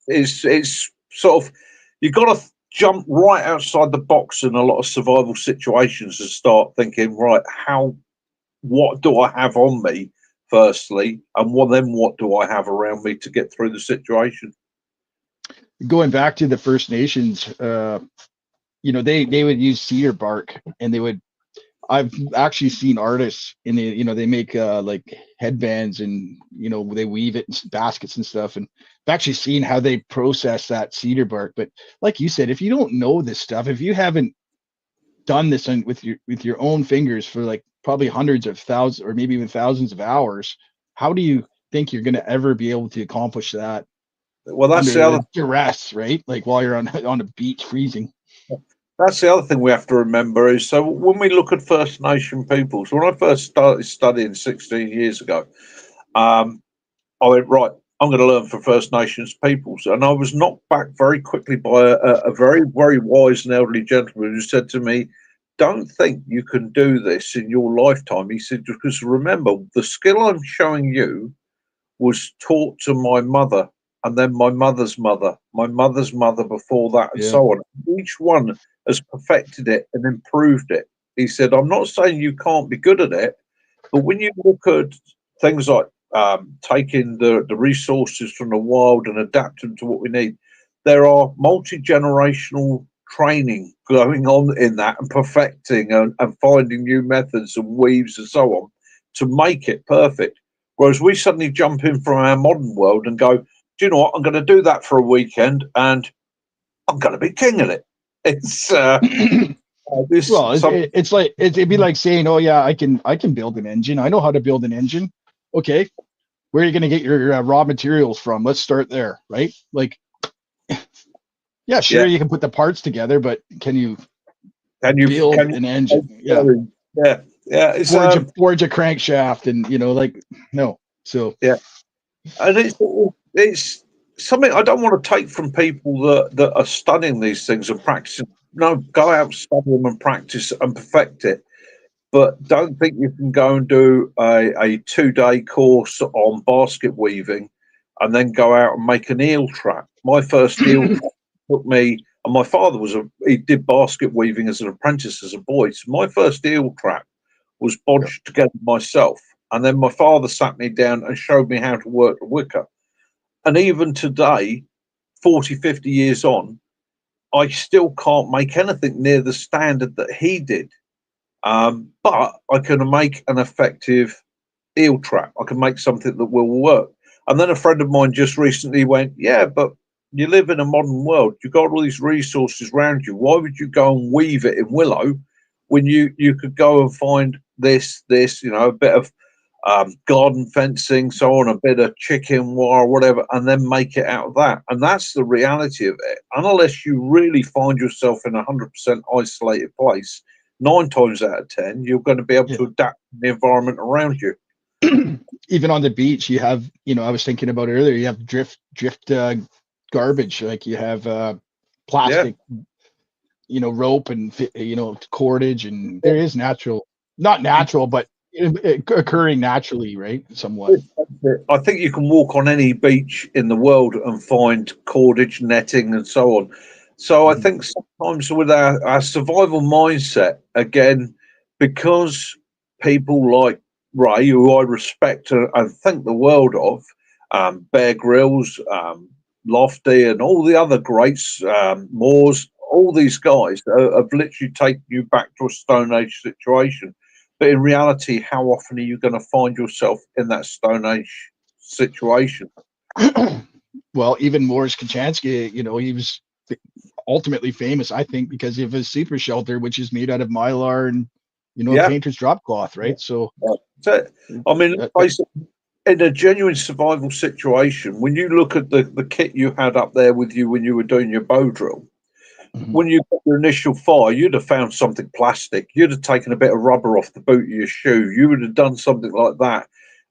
It's sort of, you've got to jump right outside the box in a lot of survival situations and start thinking, right, what do I have on me firstly, and what do I have around me to get through the situation? Going back to the First Nations, you know, they would use cedar bark, and they would, I've actually seen artists in the, you know, they make like headbands, and you know, they weave it in baskets and stuff, and I've actually seen how they process that cedar bark. But like you said, if you don't know this stuff, if you haven't done this with your own fingers for like probably hundreds of thousands or maybe even thousands of hours, how do you think you're going to ever be able to accomplish that? Well, that's under the other duress, right? Like while you're on a beach freezing. that's the other thing we have to remember is, so when we look at First Nation peoples, when I first started studying 16 years ago, I went, right, I'm going to learn from First Nations peoples. And I was knocked back very quickly by a very, very wise and elderly gentleman who said to me, don't think you can do this in your lifetime. He said, because remember, the skill I'm showing you was taught to my mother, and then my mother's mother before that, and Yeah. so on. Each one has perfected it and improved it. He said, I'm not saying you can't be good at it, but when you look at things like taking the resources from the wild and adapting to what we need, there are multi-generational training going on in that, and perfecting and finding new methods and weaves and so on to make it perfect. Whereas we suddenly jump in from our modern world and go, do you know what? I'm going to do that for a weekend and I'm going to be king of it. It's this Well, it's like it'd be like saying, "Oh yeah, I can build an engine. I know how to build an engine." Okay, where are you going to get your raw materials from? Let's start there, right? Like, yeah, sure, yeah. you can put the parts together, but can you Can you build can an engine? Yeah, you, yeah yeah it's forge a crankshaft, and like no. So yeah, and it's something I don't want to take from people that are studying these things and practicing. No, go out, study them, and practice and perfect it. But don't think you can go and do a 2 day course on basket weaving and then go out and make an eel trap. My first eel trap took me, and my father he did basket weaving as an apprentice as a boy. So my first eel trap was bodged together myself. And then my father sat me down and showed me how to work the wicker. And even today, 40, 50 years on, I still can't make anything near the standard that he did. But I can make an effective eel trap. I can make something that will work. And then a friend of mine just recently went, yeah, but you live in a modern world. You've got all these resources around you. Why would you go and weave it in willow when you could go and find this, a bit of garden fencing, so on, a bit of chicken wire, whatever, and then make it out of that. And that's the reality of it. Unless you really find yourself in a 100% isolated place, 9 times out of 10, you're going to be able yeah. to adapt to the environment around you. Even on the beach, you have, I was thinking about earlier, you have drift garbage, like you have Yeah. plastic, rope and cordage, and there is not natural, but occurring naturally, right? Somewhat. I think you can walk on any beach in the world and find cordage, netting, and so on. So I Mhm. think sometimes with our survival mindset, again, because people like Ray, who I respect and think the world of, Bear Grylls, Lofty, and all the other greats, Moores, all these guys have literally taken you back to a Stone Age situation. But in reality, how often are you going to find yourself in that Stone Age situation? Well, even Morris Kachansky, he was ultimately famous, I think, because of his super shelter, which is made out of mylar and a Yeah. painter's drop cloth, right? So, So, I mean, that, that, basically, in a genuine survival situation, when you look at the kit you had up there with you when you were doing your bow drill, mhm, when you got your initial fire, you'd have found something plastic. You'd have taken a bit of rubber off the boot of your shoe. You would have done something like that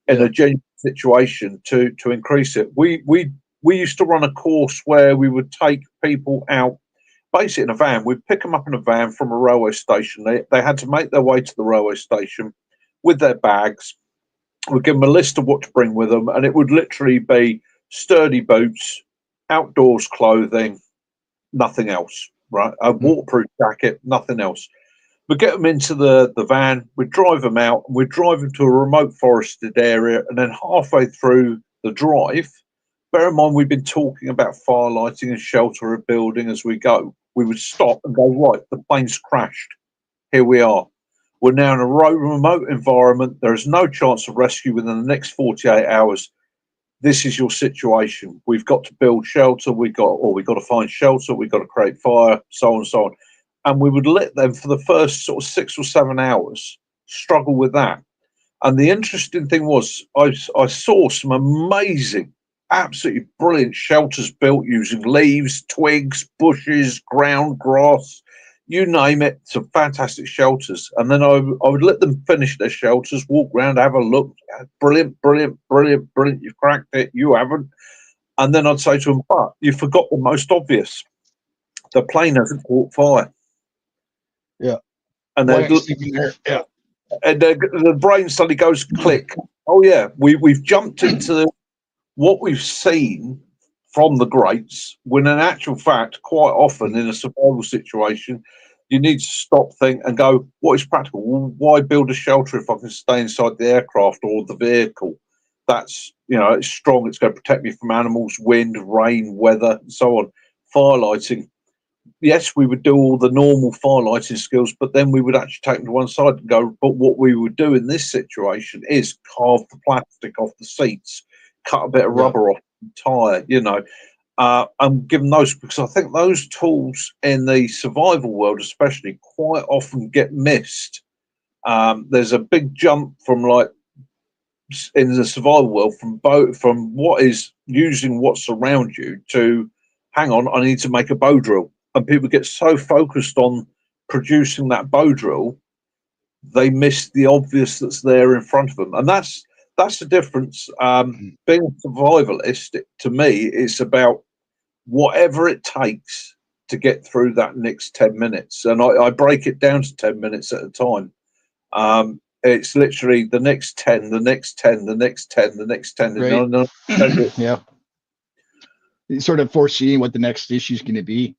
in yeah, a genuine situation to increase it. We used to run a course where we would take people out, basically in a van. We'd pick them up in a van from a railway station. They had to make their way to the railway station with their bags. We'd give them a list of what to bring with them, and it would literally be sturdy boots, outdoors clothing, nothing else, right? A mhm, waterproof jacket, nothing else. We'd get them into the van, we'd drive them out, and we'd drive them to a remote forested area. And then halfway through the drive, bear in mind, we've been talking about fire lighting and shelter building as we go. We would stop and go, right, the plane's crashed. Here we are. We're now in a remote environment. There is no chance of rescue within the next 48 hours. This is your situation. We've got to build shelter. We've got to find shelter. We've got to create fire, so on and so on. And we would let them for the first sort of 6 or 7 hours struggle with that. And the interesting thing was, I saw some amazing, absolutely brilliant shelters built using leaves, twigs, bushes, ground grass, you name it, some fantastic shelters. And then I would let them finish their shelters, walk around, have a look. Brilliant, brilliant, brilliant, brilliant. You've cracked it. You haven't. And then I'd say to them, but you forgot the most obvious. The plane hasn't caught fire. Yeah. And Why then aren't you sleeping there? Yeah. and the brain suddenly goes click. Oh yeah, we've jumped into what we've seen from the greats, when in actual fact, quite often in a survival situation, you need to stop, think, and go, what is practical? Well, why build a shelter if I can stay inside the aircraft or the vehicle? That's, it's strong, it's going to protect me from animals, wind, rain, weather, and so on. Firelighting. Yes, we would do all the normal firelighting skills, but then we would actually take them to one side and go, but what we would do in this situation is carve the plastic off the seats, cut a bit of rubber off the tire, and give them those, because I think those tools in the survival world especially quite often get missed. There's a big jump from in the survival world from what is using what's around you to, hang on, I need to make a bow drill. And people get so focused on producing that bow drill, they miss the obvious that's there in front of them. And that's the difference. Being a survivalist, to me, it's about whatever it takes to get through that next 10 minutes. And I break it down to 10 minutes at a time. It's literally the next 10, the next 10, the next 10, the next 10. Right. Yeah. Sort of foreseeing what the next issue is going to be.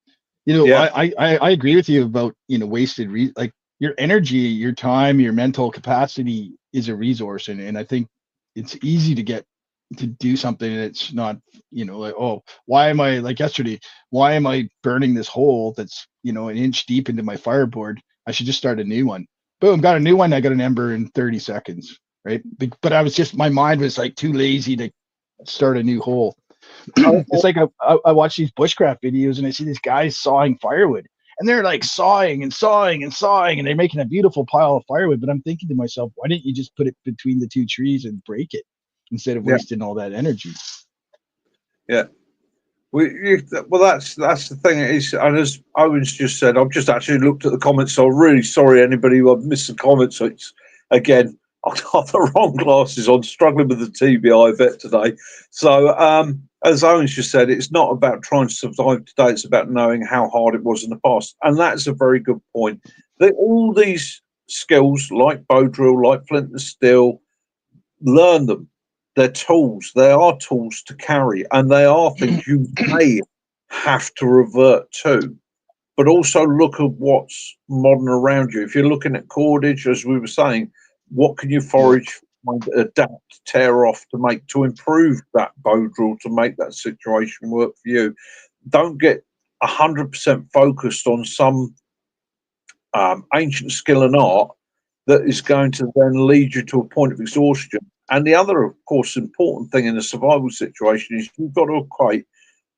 Yeah. I agree with you about, wasted, like your energy, your time, your mental capacity is a resource. And I think it's easy to do something that's not, like, oh, why am I, like yesterday, why am I burning this hole that's, an inch deep into my fireboard? I should just start a new one. Boom, got a new one. I got an ember in 30 seconds. Right. But my mind was like too lazy to start a new hole. It's like I watch these bushcraft videos and I see these guys sawing firewood, and they're like sawing and sawing and sawing, and they're making a beautiful pile of firewood. But I'm thinking to myself, why didn't you just put it between the two trees and break it instead of wasting all that energy? Yeah. Well, that's the thing. And as Owen's just said, I've just actually looked at the comments, so I'm really sorry anybody who I've missed the comments. So it's, again, I've got the wrong glasses on, struggling with the TBI vet today. So as Owen's just said, it's not about trying to survive today, it's about knowing how hard it was in the past. And that's a very good point. All these skills, like bow drill, like flint and steel, learn them. They're tools. They are tools to carry, and they are things you may have to revert to. But also look at what's modern around you. If you're looking at cordage, as we were saying, what can you forage, adapt, tear off to improve that bow drill, to make that situation work for you? Don't get 100% focused on some ancient skill and art that is going to then lead you to a point of exhaustion. And the other, of course, important thing in a survival situation is you've got to equate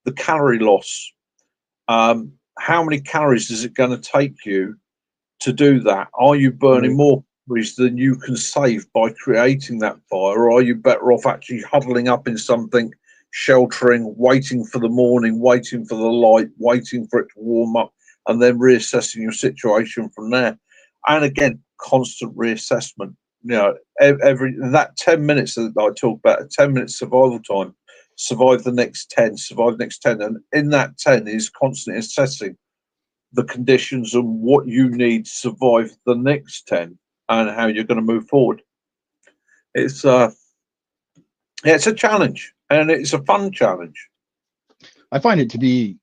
the calorie loss. How many calories is it going to take you to do that? Are you burning more calories than you can save by creating that fire? Or are you better off actually huddling up in something, sheltering, waiting for the morning, waiting for the light, waiting for it to warm up, and then reassessing your situation from there? And again, constant reassessment. Every that 10 minutes that I talk about, a 10-minute survival time, survive the next 10, survive the next 10. And in that 10 is constantly assessing the conditions and what you need to survive the next 10 and how you're going to move forward. It's a challenge, and it's a fun challenge. I find it to be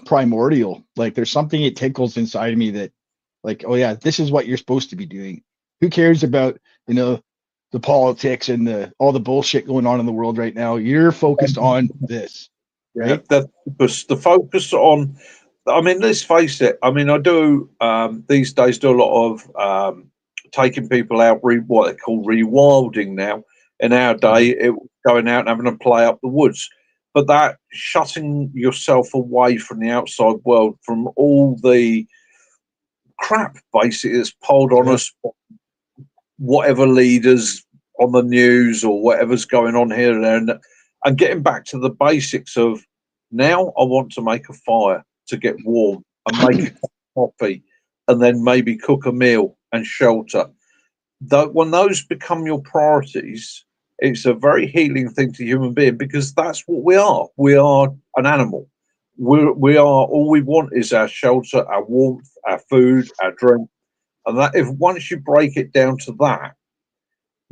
primordial. Like there's something it tickles inside of me that, like, oh yeah, this is what you're supposed to be doing. Who cares about, the politics and all the bullshit going on in the world right now? You're focused on this, right? The focus on, let's face it. I do these days do a lot of taking people out, what they call rewilding now. In our day, it was going out and having a play up the woods. But that shutting yourself away from the outside world, from all the crap basically that's piled on us, whatever leaders on the news or whatever's going on here and there, and getting back to the basics of, now I want to make a fire to get warm. and make a cup of coffee, and then maybe cook a meal and shelter. Though when those become your priorities, it's a very healing thing to human being, because that's what we are. We are an animal. We are, all we want is our shelter, our warmth, our food, our drink. And that, if once you break it down to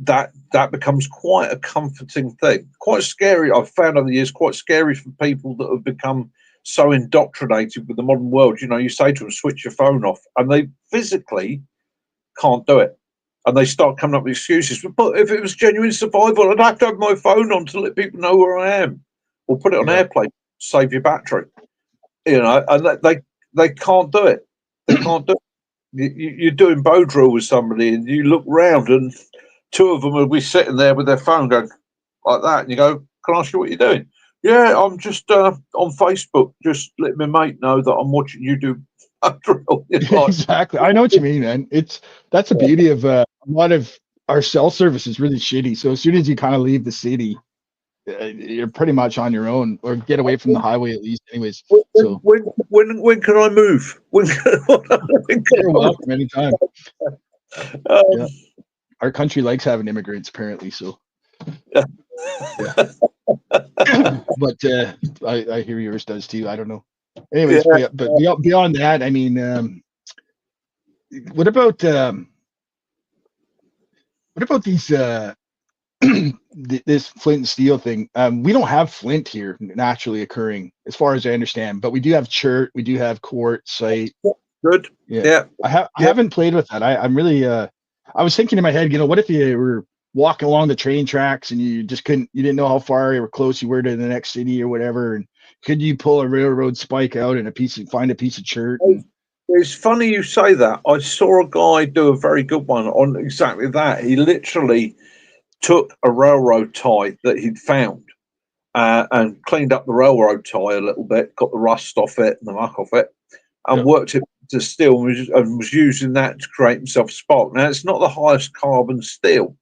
that becomes quite a comforting thing. Quite scary. I've found over the years, quite scary for people that have become so indoctrinated with the modern world. You know, you say to them, switch your phone off, and they physically can't do it. And they start coming up with excuses. But if it was genuine survival, I'd have to have my phone on to let people know where I am, or put it on airplane, save your battery. You know, and they can't do it. They can't do it. You're doing bow drill with somebody, and you look round, and two of them will be sitting there with their phone going like that, and you go, "Can I ask you what you're doing?" "Yeah, I'm just on Facebook, just letting my mate know that I'm watching you do bow drill." Exactly. I know what you mean, man. That's the beauty of a lot of our cell service is really shitty. So as soon as you kind of leave the city, you're pretty much on your own, or get away from the highway at least. Anyways, so When can I move? When can you're welcome anytime. Um, Our country likes having immigrants, apparently. So, Yeah. but I hear yours does too. I don't know. Anyways, Yeah. but beyond that, I mean, what about these this flint and steel thing? We don't have flint here naturally occurring, as far as I understand, but we do have chert, we do have quartzite. Good. Yeah. I haven't played with that. I'm really I was thinking in my head, what if you were walking along the train tracks and you didn't know how far or close you were to the next city or whatever, and could you pull a railroad spike out and find a piece of chert? It's funny you say that. I saw a guy do a very good one on exactly that. He literally took a railroad tie that he'd found and cleaned up the railroad tie a little bit, got the rust off it and the muck off it, and worked it to steel, and was using that to create himself a spark. Now, it's not the highest carbon steel,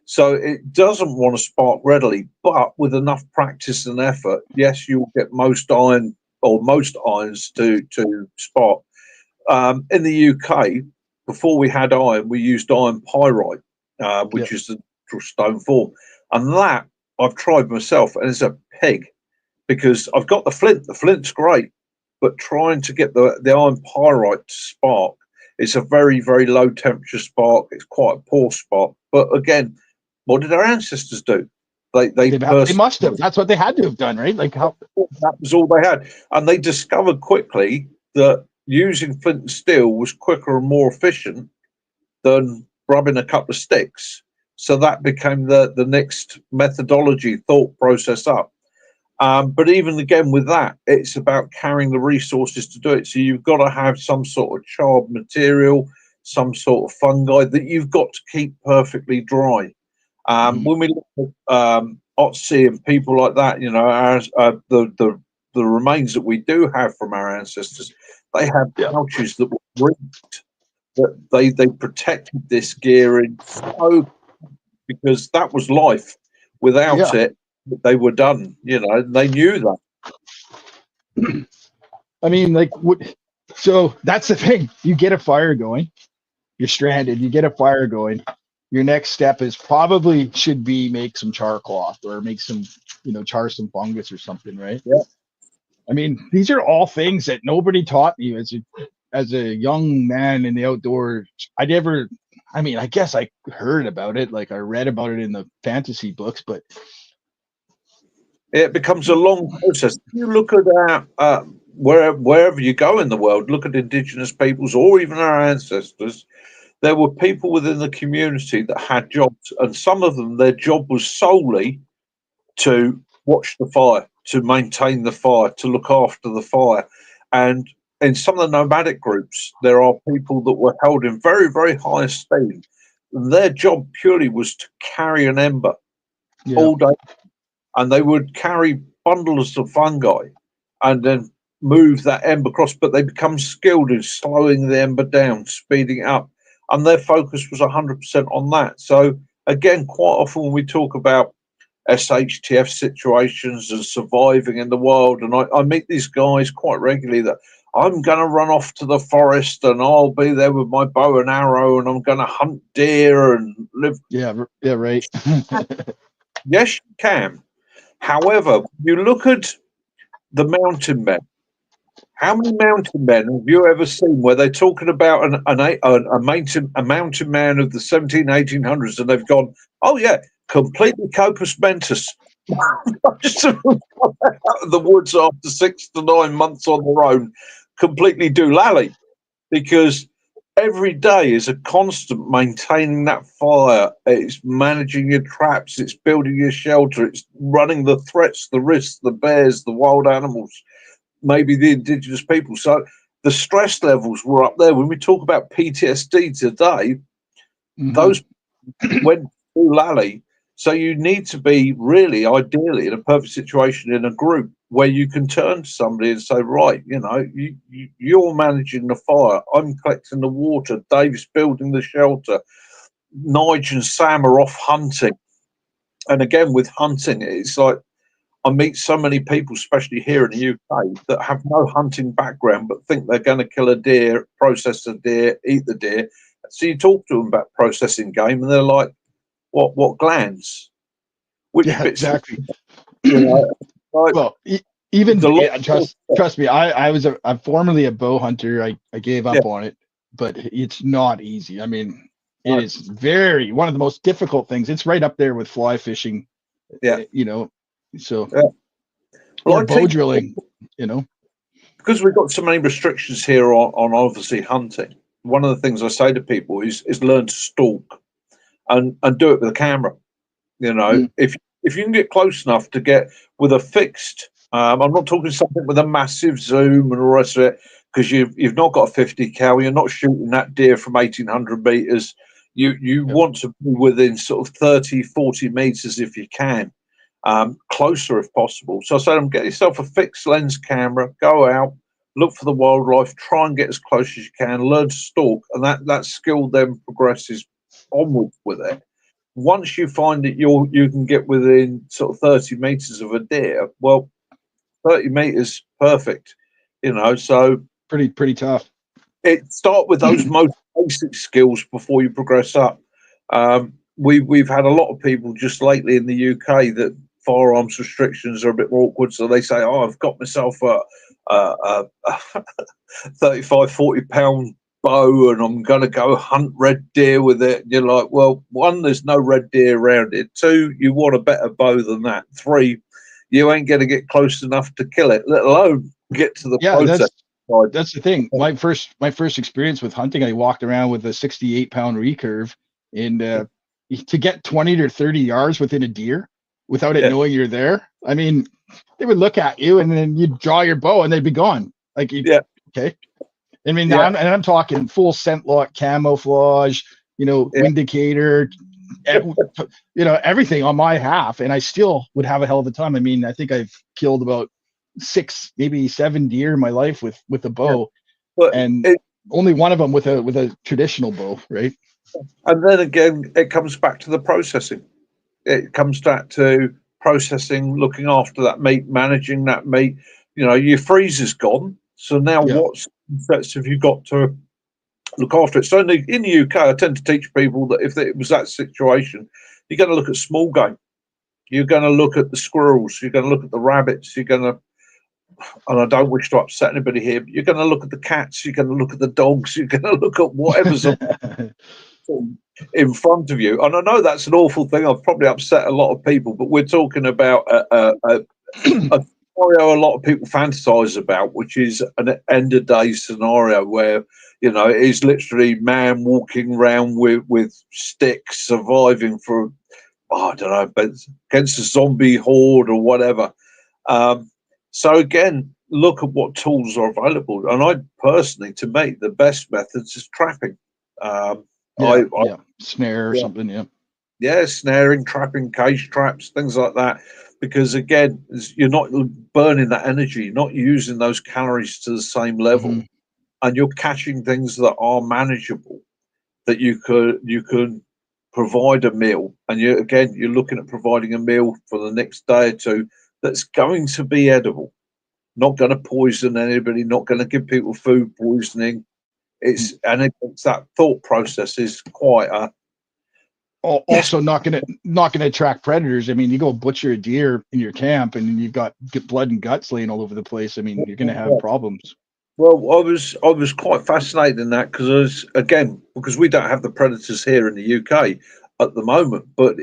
so it doesn't want to spark readily, but with enough practice and effort, yes, you'll get most irons to spark. In the UK, before we had iron, we used iron pyrite, which is the stone form. And that I've tried myself, and it's a pig, because I've got the flint. The flint's great, but trying to get the iron pyrite to spark, it's a very, very low temperature spark. It's quite a poor spark. But again, what did our ancestors do? They must have. That's what they had to have done, right? Like how that was all they had, and they discovered quickly that using flint and steel was quicker and more efficient than rubbing a couple of sticks. So that became the next methodology, thought process up. But even again with that, it's about carrying the resources to do it. So you've got to have some sort of charred material, some sort of fungi that you've got to keep perfectly dry. When we look at Otzi and people like that, the remains that we do have from our ancestors, they have pouches that were rigged, that they protected this gear in so, because that was life. Without it, they were done. They knew that. I mean, so that's the thing. You get a fire going, you're stranded, you get a fire going. Your next step is probably should be make some char cloth, or make some, char some fungus or something, right? Yeah. I mean, these are all things that nobody taught me as a young man in the outdoors. I guess I heard about it, like I read about it in the fantasy books, but it becomes a long process. You look at wherever you go in the world, look at indigenous peoples or even our ancestors. There were people within the community that had jobs, and some of them, their job was solely to watch the fire, to maintain the fire, to look after the fire. And in some of the nomadic groups, there are people that were held in very, very high esteem. Their job purely was to carry an ember all day, and they would carry bundles of fungi and then move that ember across, but they become skilled in slowing the ember down, speeding it up, and their focus was 100% on that. So again, quite often when we talk about SHTF situations and surviving in the wild, and I meet these guys quite regularly that I'm going to run off to the forest and I'll be there with my bow and arrow and I'm going to hunt deer and live. Yeah, right. Yes, you can. However, you look at the mountain men. How many mountain men have you ever seen where they're talking about a mountain man of the 1800s and they've gone, oh yeah, completely copus mentis. Just out of the woods after 6 to 9 months on their own, completely doolally, because every day is a constant maintaining that fire. It's managing your traps. It's building your shelter. It's running the threats, the risks, the bears, the wild animals, maybe the indigenous people. So the stress levels were up there. When we talk about PTSD today, those went doolally. So you need to be really, ideally, in a perfect situation in a group where you can turn to somebody and say, right, you're managing the fire. I'm collecting the water. Dave's building the shelter. Nigel and Sam are off hunting. And again, with hunting, it's like I meet so many people, especially here in the UK, that have no hunting background but think they're going to kill a deer, process the deer, eat the deer. So you talk to them about processing game and they're like, what glands? Which Yeah, bits? exactly. Like, Well, even the trust me, I'm formerly a bow hunter. I gave up on it, but it's not easy. I mean, it is very one of the most difficult things. It's right up there with fly fishing. So or bow drilling. Because we've got so many restrictions here on obviously hunting. One of the things I say to people is learn to stalk and do it with a camera. If you can get close enough to get with a fixed, I'm not talking something with a massive zoom and all the rest of it, because you've not got a 50 cal, you're not shooting that deer from 1800 meters. You want to be within sort of 30, 40 meters if you can, closer if possible. So I say to them, get yourself a fixed lens camera, go out, look for the wildlife, try and get as close as you can, learn to stalk, and that skill then progresses onward with it. Once you find that you can get within sort of 30 meters of a deer, well, 30 meters, perfect. So pretty tough. Start with those most basic skills before you progress up. We've had a lot of people just lately in the UK that firearms restrictions are a bit more awkward, so they say, "Oh, I've got myself a 35, 40 pound bow and I'm going to go hunt red deer with it." And you're like, well, one, there's no red deer around it. Two, you want a better bow than that. Three, you ain't going to get close enough to kill it, let alone get to the process. That's the thing. My first experience with hunting, I walked around with a 68-pound recurve, and to get 20 to 30 yards within a deer without it knowing you're there, I mean, they would look at you and then you'd draw your bow and they'd be gone. Like, okay. I mean, I'm talking full scent lock, camouflage, indicator, everything on my half, and I still would have a hell of a time. I mean, I think I've killed about 6, maybe 7 deer in my life with a bow, and only one of them with a traditional bow, right? And then again, it comes back to the processing. It comes back to processing, looking after that meat, managing that meat. Your freezer's gone, so now what sets have you got to look after it? So in the UK, I tend to teach people that if it was that situation, you're going to look at small game. You're going to look at the squirrels. You're going to look at the rabbits. You're going to, and I don't wish to upset anybody here, but you're going to look at the cats. You're going to look at the dogs. You're going to look at whatever's in front of you. And I know that's an awful thing. I've probably upset a lot of people, but we're talking about a scenario a lot of people fantasize about, which is an end of day scenario where it is literally man walking around with sticks, surviving for I don't know, but against a zombie horde or whatever. So again, look at what tools are available. And I personally, to me, the best methods is trapping. Snare or something, snaring, trapping, cage traps, things like that. Because again, you're not burning that energy, you're not using those calories to the same level, and you're catching things that are manageable, that you can provide a meal, and you're looking at providing a meal for the next day or two that's going to be edible. not going to poison anybody, not going to give people food poisoning. It's that thought process is quite a also not gonna attract predators. I mean, you go butcher a deer in your camp and you've got blood and guts laying all over the place. I mean, you're gonna have problems. Well, I was quite fascinated in that because we don't have the predators here in the UK at the moment. But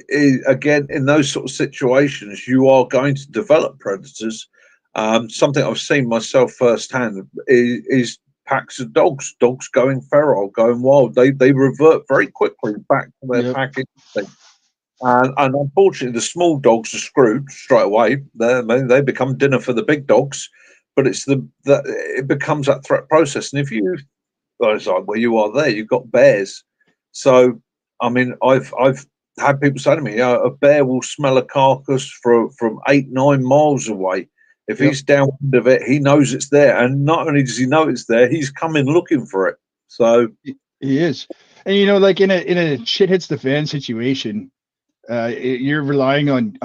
again, in those sort of situations, you are going to develop predators. Something I've seen myself firsthand is packs of dogs going feral, going wild. They revert very quickly back to their pack instinct. And unfortunately, the small dogs are screwed straight away. They become dinner for the big dogs. But it's it becomes that threat process. And if you, like where you are there, you've got bears. So, I mean, I've had people say to me, a bear will smell a carcass from 8-9 miles away. If he's downwind of it, he knows it's there. And not only does he know it's there, he's coming looking for it. So he is. And, you know, like in a shit hits the fan situation, you're relying on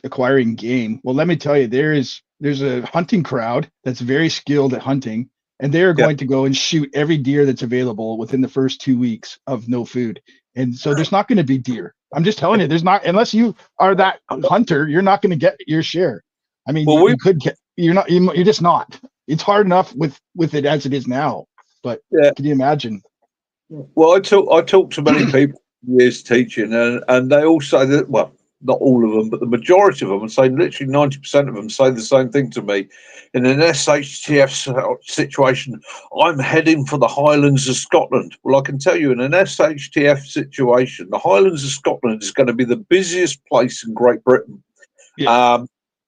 acquiring game. Well, let me tell you, there's a hunting crowd that's very skilled at hunting, and they're going to go and shoot every deer that's available within the first 2 weeks of no food. And so there's not going to be deer. I'm just telling you, there's not, unless you are that hunter, you're not going to get your share. I mean, you could get, you're just not. It's hard enough with it as it is now. But can you imagine? Well, I talk to many people years teaching, and they all say that, well, not all of them, but the majority of them, and say literally 90% of them say the same thing to me. In an SHTF situation, I'm heading for the Highlands of Scotland. Well, I can tell you, in an SHTF situation, the Highlands of Scotland is going to be the busiest place in Great Britain. Yeah.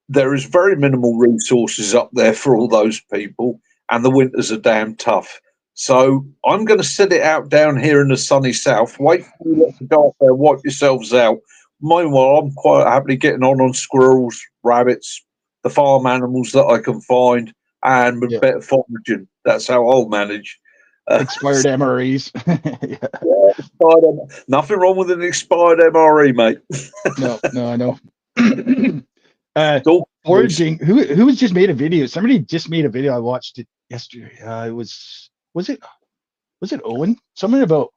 There is very minimal resources up there for all those people, and the winters are damn tough. So I'm going to sit it out down here in the sunny south. Wait for you to go up there, wipe yourselves out. Meanwhile, I'm quite happily getting on squirrels, rabbits, the farm animals that I can find, and a bit of foraging. That's how I'll manage. Expired MREs. Nothing wrong with an expired MRE, mate. No, I know. Foraging. Who has just made a video? Somebody just made a video. I watched it yesterday. It was it Owen? Something about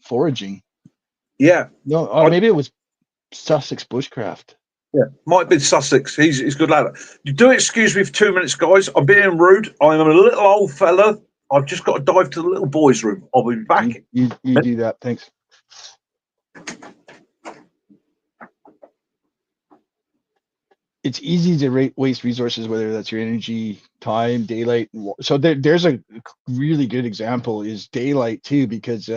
foraging. Yeah. No, maybe it was Sussex Bushcraft. Yeah, might be Sussex. He's good lad. You do excuse me for 2 minutes, guys. I'm being rude. I'm a little old fella. I've just got to dive to the little boys' room. I'll be back. You do that. Thanks. It's easy to waste resources, whether that's your energy, time, daylight. So there's a really good example is daylight too, because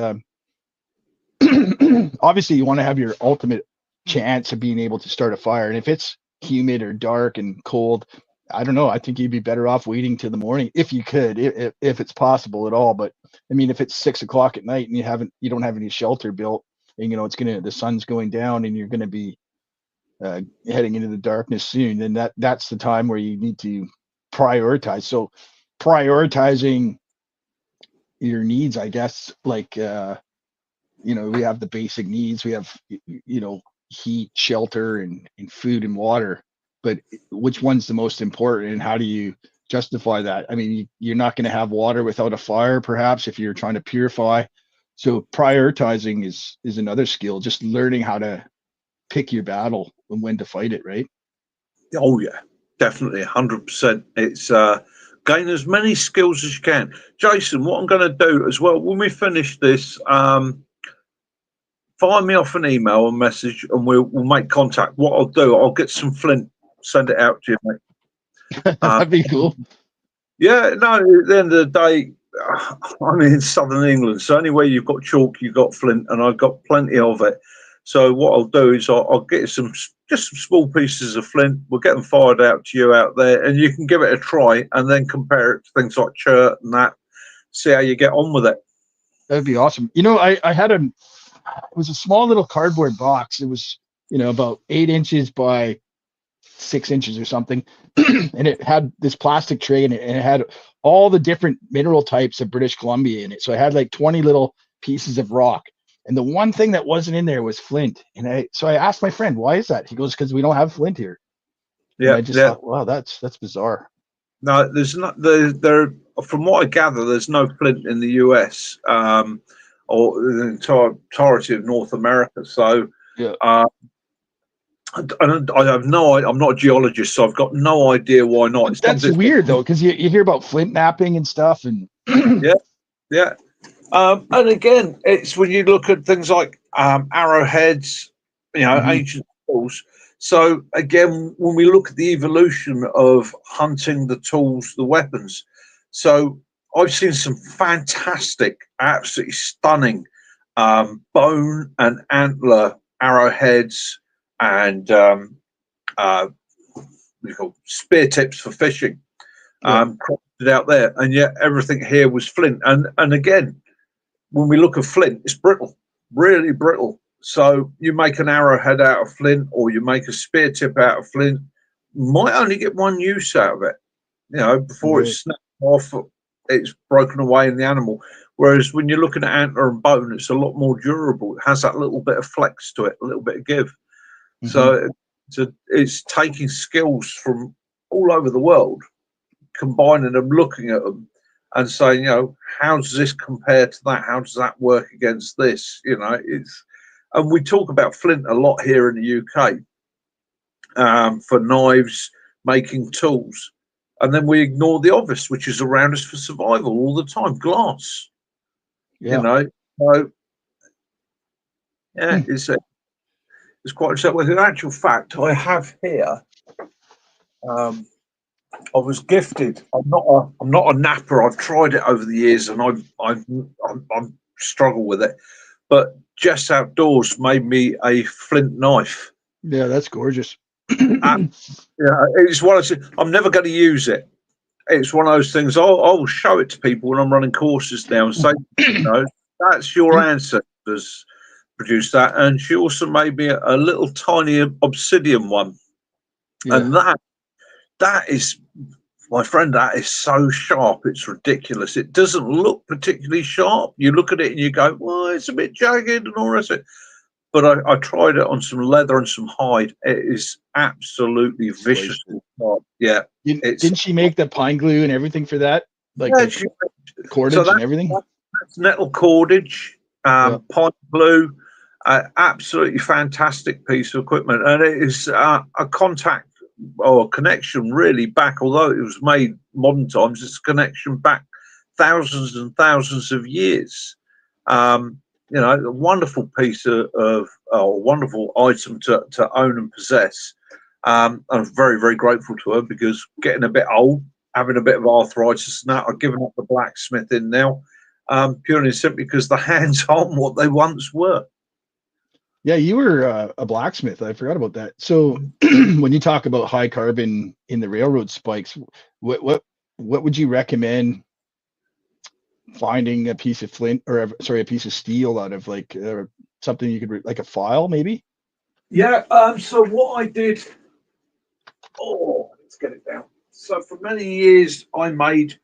obviously you want to have your ultimate chance of being able to start a fire. And if it's humid or dark and cold, I don't know. I think you'd be better off waiting till the morning if you could, if it's possible at all. But I mean, if it's 6 o'clock at night and you don't have any shelter built, and the sun's going down and you're going to be heading into the darkness soon, then that's the time where you need to prioritize. So prioritizing your needs, I guess, like we have the basic needs. We have heat, shelter, and food and water. But which one's the most important, and how do you justify that? I mean, you're not going to have water without a fire, perhaps, if you're trying to purify. So prioritizing is another skill. Just learning how to pick your battle and when to fight it, right? Oh yeah, definitely, 100%. It's gain as many skills as you can. Jason, what I'm going to do as well when we finish this, fire me off an email or message, and we'll make contact. What I'll do, I'll get some flint, send it out to you, mate. That'd be cool. Yeah, no. At the end of the day, I'm in southern England, so anywhere you've got chalk, you've got flint, and I've got plenty of it. So what I'll do is I'll get some small pieces of flint. We'll get them fired out to you out there, and you can give it a try, and then compare it to things like chert and that. See how you get on with it. That'd be awesome. I had it was a small little cardboard box. It was about 8 inches by 6 inches or something, and it had this plastic tray in it, and it had all the different mineral types of British Columbia in it. So I had like 20 little pieces of rock. And the one thing that wasn't in there was flint. And so I asked my friend, why is that? He goes, because we don't have flint here. Yeah. And I just thought, wow, that's bizarre. No, there's not. There, from what I gather, there's no flint in the US or the entirety of North America. So, Yeah. I have no. I'm not a geologist, so I've got no idea why not. It's That's something. weird though, because you hear about flint napping and stuff, and Yeah, yeah. And again, it's when you look at things like arrowheads, Mhm. ancient tools. So again, when we look at the evolution of hunting, the tools, the weapons, so I've seen some fantastic, absolutely stunning bone and antler arrowheads and what do you call spear tips for fishing. Yeah. Crafted out there, and yet everything here was flint. And again, when we look at flint, it's brittle, really brittle. So you make an arrowhead out of flint, or you make a spear tip out of flint, might only get one use out of it. Before Right. it's snapped off, it's broken away in the animal. Whereas when you're looking at antler and bone, it's a lot more durable. It has that little bit of flex to it, a little bit of give. Mhm. So it's taking skills from all over the world, combining them, looking at them, and saying, how does this compare to that? How does that work against this? And we talk about flint a lot here in the UK for knives, making tools, and then we ignore the obvious, which is around us for survival all the time. Glass, you Yeah. know. So yeah, Hmm. it's quite so. Well, in actual fact, I have here. Um, I was gifted. I'm not a napper. I've tried it over the years, and I'm struggle with it. But Jess Outdoors made me a flint knife. Yeah, that's gorgeous. Uh, yeah, it's one of those, I'm never going to use it. It's one of those things. I'll show it to people when I'm running courses now and say, that's your ancestors produced that. And she also made me a little tiny obsidian one, Yeah. and that is, my friend, that is so sharp, it's ridiculous. It doesn't look particularly sharp. You look at it and you go, well, it's a bit jagged and all the rest of it. But I tried it on some leather and some hide. It is absolutely Sliced it. viciously sharp. Yeah, it's Didn't she make the pine glue and everything for that? Like yeah. the cordage and everything? That's nettle cordage, Yeah. pine glue, absolutely fantastic piece of equipment, and it is a contact or connection really back. Although it was made modern times, it's a connection back thousands and thousands of years. A wonderful piece of a wonderful item to own and possess. I'm very, very grateful to her because getting a bit old, having a bit of arthritis and that, I've given up the blacksmithing now, purely and simply because the hands aren't what they once were. Yeah, you were a blacksmith. I forgot about that. So when you talk about high carbon in the railroad spikes, what would you recommend finding a piece of flint or a piece of steel out of, like something you could like a file maybe? Yeah. So what I did, let's get it down. So for many years, I made,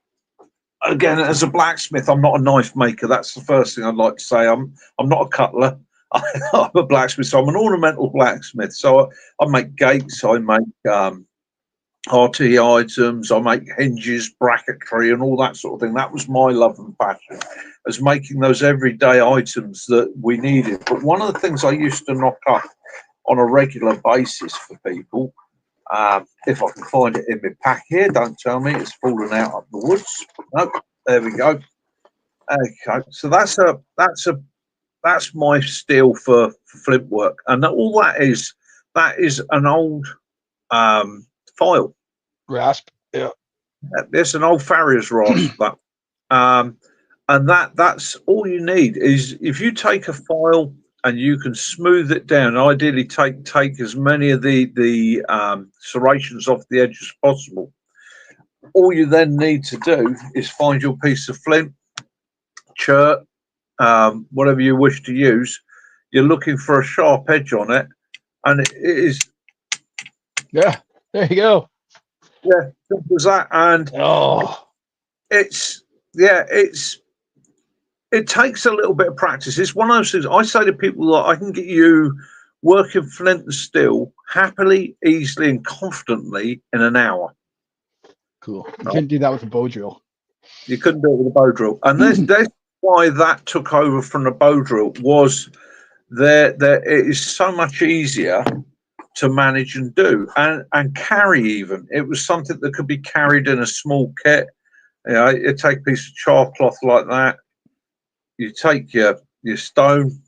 again, as a blacksmith, I'm not a knife maker. That's the first thing I'd like to say. I'm not a cutler. I'm a blacksmith, so I'm an ornamental blacksmith. So I make gates, I make RT items, I make hinges, bracketry, and all that sort of thing. That was my love and passion, as making those everyday items that we needed. But one of the things I used to knock up on a regular basis for people, if I can find it in my pack here, don't tell me it's fallen out of the woods. Nope, there we go. Okay, so that's my steel for flint work, and all that is an old file. Grasp. Yeah. It's an old farrier's rasp. And that's all you need is if you take a file and you can smooth it down. Ideally, take as many of the serrations off the edge as possible. All you then need to do is find your piece of flint, chert, whatever you wish to use. You're looking for a sharp edge on it, and it is, Yeah. There you go. yeah, simple as that. And Oh. it takes a little bit of practice. It's one of those things I say to people that I can get you working flint and steel happily, easily, and confidently in an hour. Cool. You couldn't do that with a bow drill. You couldn't do it with a bow drill, and that's why that took over from the bow drill. Was there it is so much easier to manage and do and carry. Even it was something that could be carried in a small kit. You know, you take a piece of char cloth like that. You take your stone.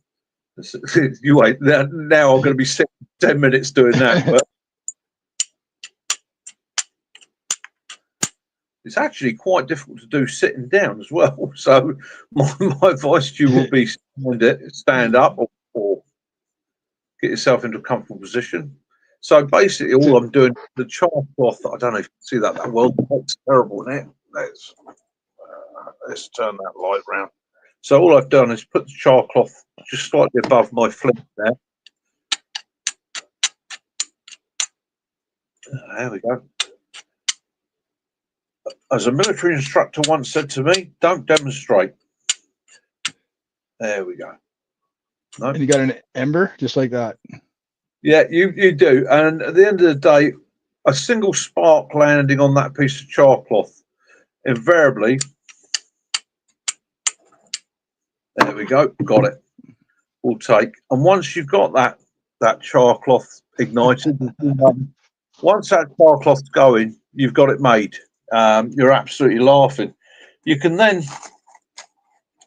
You wait. Now I'm going to be sitting 10 minutes doing that, but it's actually quite difficult to do sitting down as well. So my advice to you would be stand up or get yourself into a comfortable position. So basically, all I'm doing, the char cloth, I don't know if you can see that well, it's terrible, isn't it? Let's turn that light round. So all I've done is put the char cloth just slightly above my flint there. There we go. As a military instructor once said to me, don't demonstrate. There we go. No. And you got an ember just like that. Yeah, you do. And at the end of the day, a single spark landing on that piece of char cloth, invariably, there we go, got it, will take. And once you've got that char cloth ignited, once that char cloth's going, you've got it made. You're absolutely laughing. You can then,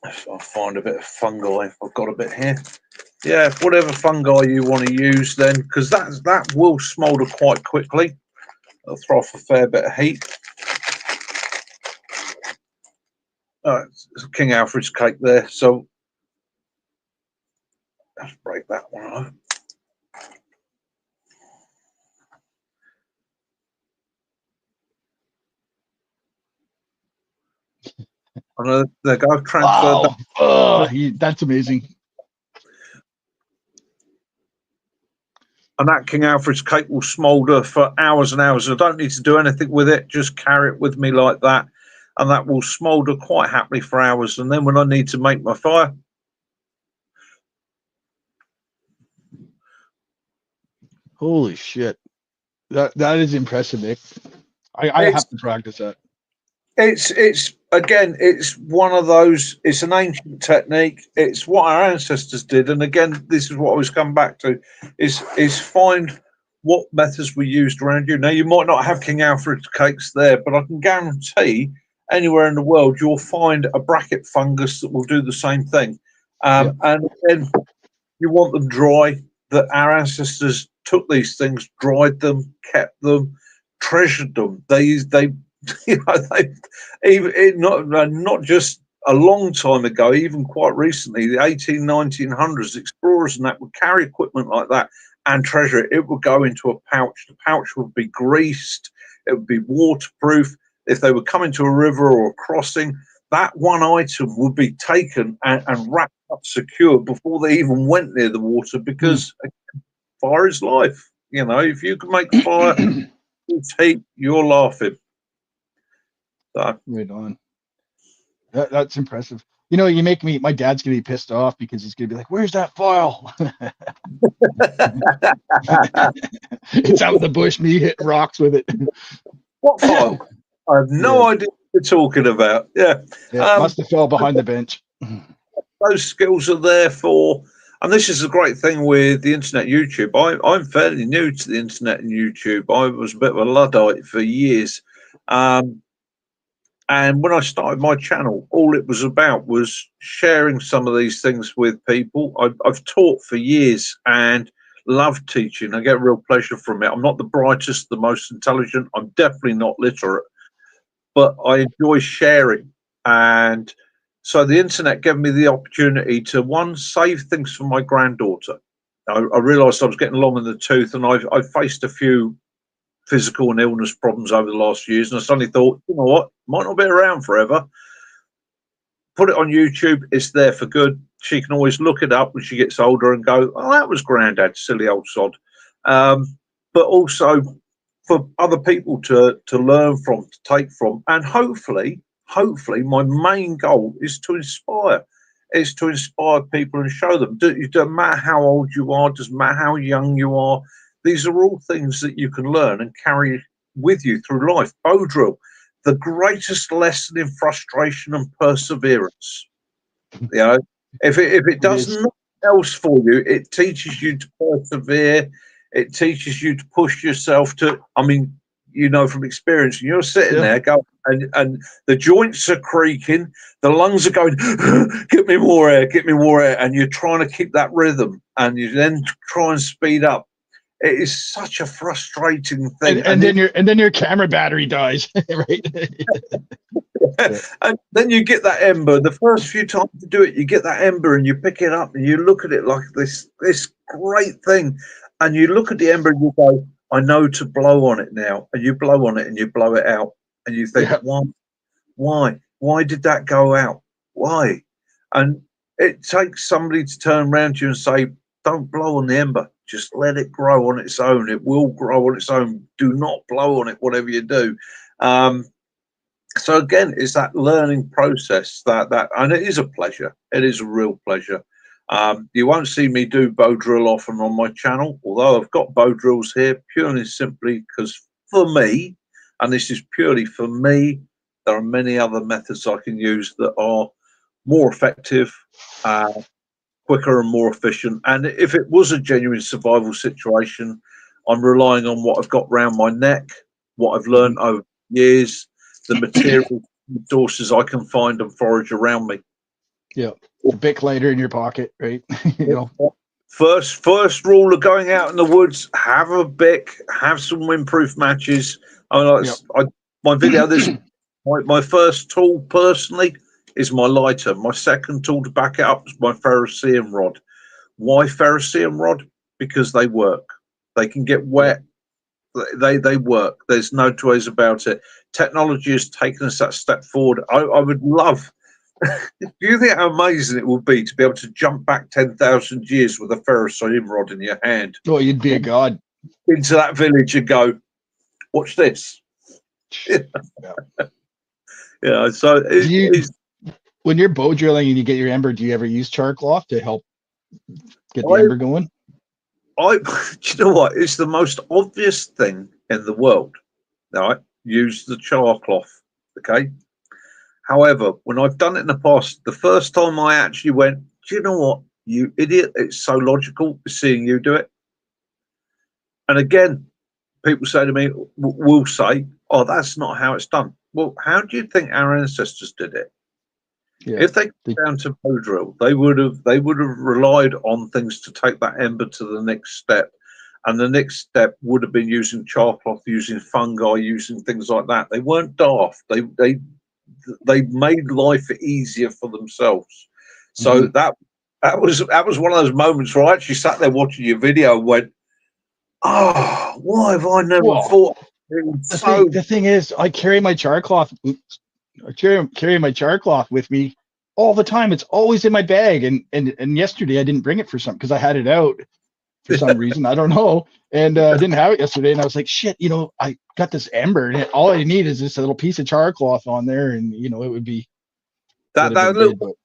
if I find a bit of fungi, I've got a bit here. Yeah, whatever fungi you want to use then, because that will smoulder quite quickly. It'll throw off a fair bit of heat. It's King Alfred's cake there, so let's break that one off. And there go, transferred. Wow. That's amazing. And that King Alfred's cake will smoulder for hours and hours. I don't need to do anything with it, just carry it with me like that. And that will smoulder quite happily for hours. And then when I need to make my fire, Holy shit. That is impressive, Nick. I have to practice that. It's again, it's one of those, it's an ancient technique. It's what our ancestors did. And again, this is what I was coming back to, is find what methods were used around you. Now, you might not have King Alfred's cakes there, but I can guarantee anywhere in the world you'll find a bracket fungus that will do the same thing. And then you want them dry. That our ancestors took these things, dried them, kept them, treasured them. They you know, not just a long time ago, even quite recently, the 1900s, explorers and that would carry equipment like that and treasure it. It would go into a pouch. The pouch would be greased. It would be waterproof. If they were coming to a river or a crossing, that one item would be taken and wrapped up secure before they even went near the water, because fire is life. You know, if you can make fire with heat, you're laughing. So. Right on. That's impressive. You know, you make me, my dad's going to be pissed off because he's going to be like, where's that file? It's out in the bush, me hitting rocks with it. What file? I have no idea what you're talking about. Yeah. Must have fell behind the bench. Those skills are there for, and this is a great thing with the internet, YouTube. I'm fairly new to the internet and YouTube. I was a bit of a Luddite for years. And when I started my channel, all it was about was sharing some of these things with people. I've taught for years and love teaching. I get real pleasure from it. I'm not the brightest, the most intelligent. I'm definitely not literate, but I enjoy sharing. And so the internet gave me the opportunity to, one, save things for my granddaughter. I realised I was getting long in the tooth, and I've faced a few physical and illness problems over the last few years, and I suddenly thought, you know what, might not be around forever. Put it on YouTube, it's there for good. She can always look it up when she gets older and go, oh, that was Grandad, silly old sod. But also for other people to learn from, to take from, and hopefully my main goal is to inspire. Is to inspire people and show them. It doesn't matter how old you are, doesn't matter how young you are. These are all things that you can learn and carry with you through life. Bow drill. the greatest lesson in frustration and perseverance. You know, if it does nothing else for you, it teaches you to persevere. It teaches you to push yourself to. I mean, you know from experience, you're sitting there going, and the joints are creaking, the lungs are going, get me more air, get me more air, and you're trying to keep that rhythm, and you then try and speed up. It is such a frustrating thing, and then your camera battery dies, right? And then you get that ember. The first few times you do it, you get that ember, and you pick it up, and you look at it like this great thing, and you look at the ember, and you go, I know to blow on it now, and you blow on it, and you blow it out, and you think, why did that go out? Why? And it takes somebody to turn around to you and say, don't blow on the ember. Just let it grow on its own. It will grow on its own. Do not blow on it, whatever you do. So again, it's that learning process that, and it is a pleasure. It is a real pleasure. You won't see me do bow drill often on my channel, although I've got bow drills here purely and simply because for me, and this is purely for me, there are many other methods I can use that are more effective, quicker and more efficient. And if it was a genuine survival situation, I'm relying on what I've got round my neck, what I've learned over years, the material sources I can find and forage around me. Yeah, the Bic lighter in your pocket, right? You know. First rule of going out in the woods: have a Bic, have some windproof matches. My video, my first tool personally is my lighter. My second tool to back it up is my ferrocerium rod. Why ferrocerium rod? Because they work. They can get wet. They work. There's no two ways about it. Technology has taken us that step forward. I would love. Do you think how amazing it would be to be able to jump back 10,000 years with a ferrocerium rod in your hand? Oh, you'd be a god. Into that village and go, watch this. Yeah. So when you're bow drilling and you get your ember, do you ever use char cloth to help get the ember going? Do you know what? It's the most obvious thing in the world. Right? Use the char cloth. Okay. However, when I've done it in the past, the first time I actually went, do you know what, you idiot? It's so logical seeing you do it. And again, people say to me, will say, oh, that's not how it's done. Well, how do you think our ancestors did it? Yeah, if they got down to bow drill, they would have relied on things to take that ember to the next step. And the next step would have been using char cloth, using fungi, using things like that. They weren't daft. They made life easier for themselves. So that was one of those moments where I actually sat there watching your video and went, oh, why have I never thought? The thing is, I carry my char cloth. I carry my char cloth with me all the time. It's always in my bag. And yesterday I didn't bring it for something because I had it out for some reason. I don't know. And I didn't have it yesterday. And I was like, shit, I got this ember and all I need is this little piece of char cloth on there. And, it would be that little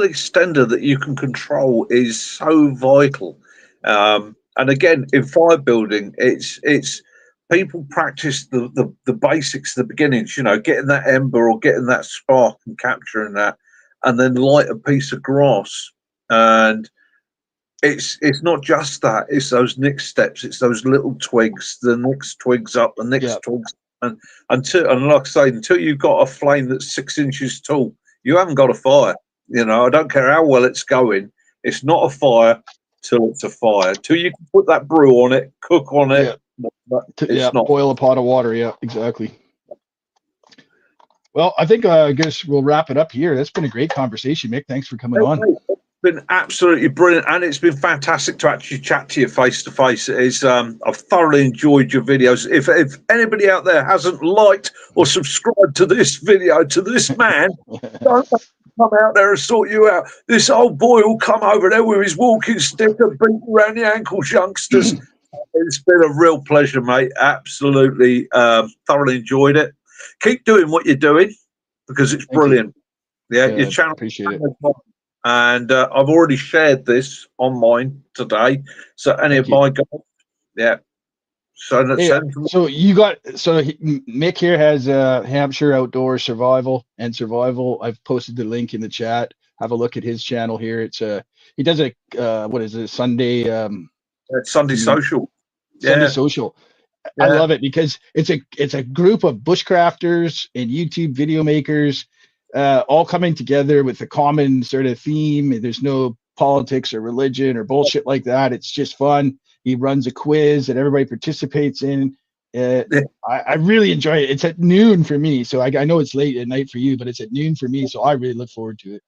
extender that you can control is so vital. And again, in fire building, it's people practice the basics, the beginnings, getting that ember or getting that spark and capturing that, and then light a piece of grass. And it's not just that, it's those next steps, it's those little twigs, the next twigs up, the next twigs, and like I say, until you've got a flame that's 6 inches tall, you haven't got a fire. I don't care how well it's going, it's not a fire till it's a fire. Till you can put that brew on it, cook on it. Not boil a pot of water. Yeah, exactly. Well, I think I guess we'll wrap it up here. That's been a great conversation, Mick. Thanks for coming on. It's been absolutely brilliant, and it's been fantastic to actually chat to you face to face. I've thoroughly enjoyed your videos. If anybody out there hasn't liked or subscribed to this video, to this man, don't come out there and sort you out. This old boy will come over there with his walking stick and beat around the ankles, youngsters. It's been a real pleasure, mate. Absolutely, thoroughly enjoyed it. Keep doing what you're doing because it's brilliant. Yeah, your channel. Appreciate it. And I've already shared this on mine today. So any of my guys, So that's Hey, so Mick here has Hampshire Outdoor Survival. I've posted the link in the chat. Have a look at his channel here. It's he does a what is it, Sunday Sunday social. Sunday Yeah, social. I yeah. love it because it's a group of bushcrafters and YouTube video makers all coming together with a common sort of theme. There's no politics or religion or bullshit like that. It's just fun. He runs a quiz that everybody participates in. Uh, Yeah. I really enjoy it. It's at noon for me, so I know it's late at night for you, but it's at noon for me, so I really look forward to it.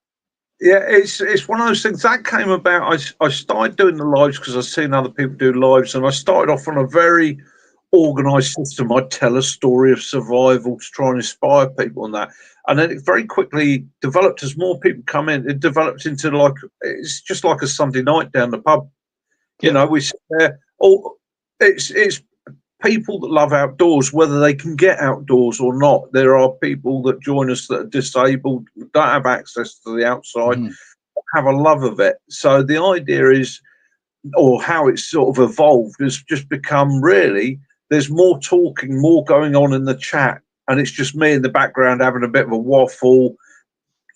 Yeah, it's one of those things that came about. I started doing the lives because I've seen other people do lives, and I started off on a very organized system. I'd tell a story of survival to try and inspire people on that, and then it very quickly developed as more people come in. It developed into like it's just like a Sunday night down the pub. You Yeah. know, we sit there. Oh, it's people that love outdoors, whether they can get outdoors or not. There are people that join us that are disabled, don't have access to the outside, Mhm. have a love of it. So the idea is, or how it's sort of evolved, has just become really, there's more talking, more going on in the chat. And it's just me in the background having a bit of a waffle,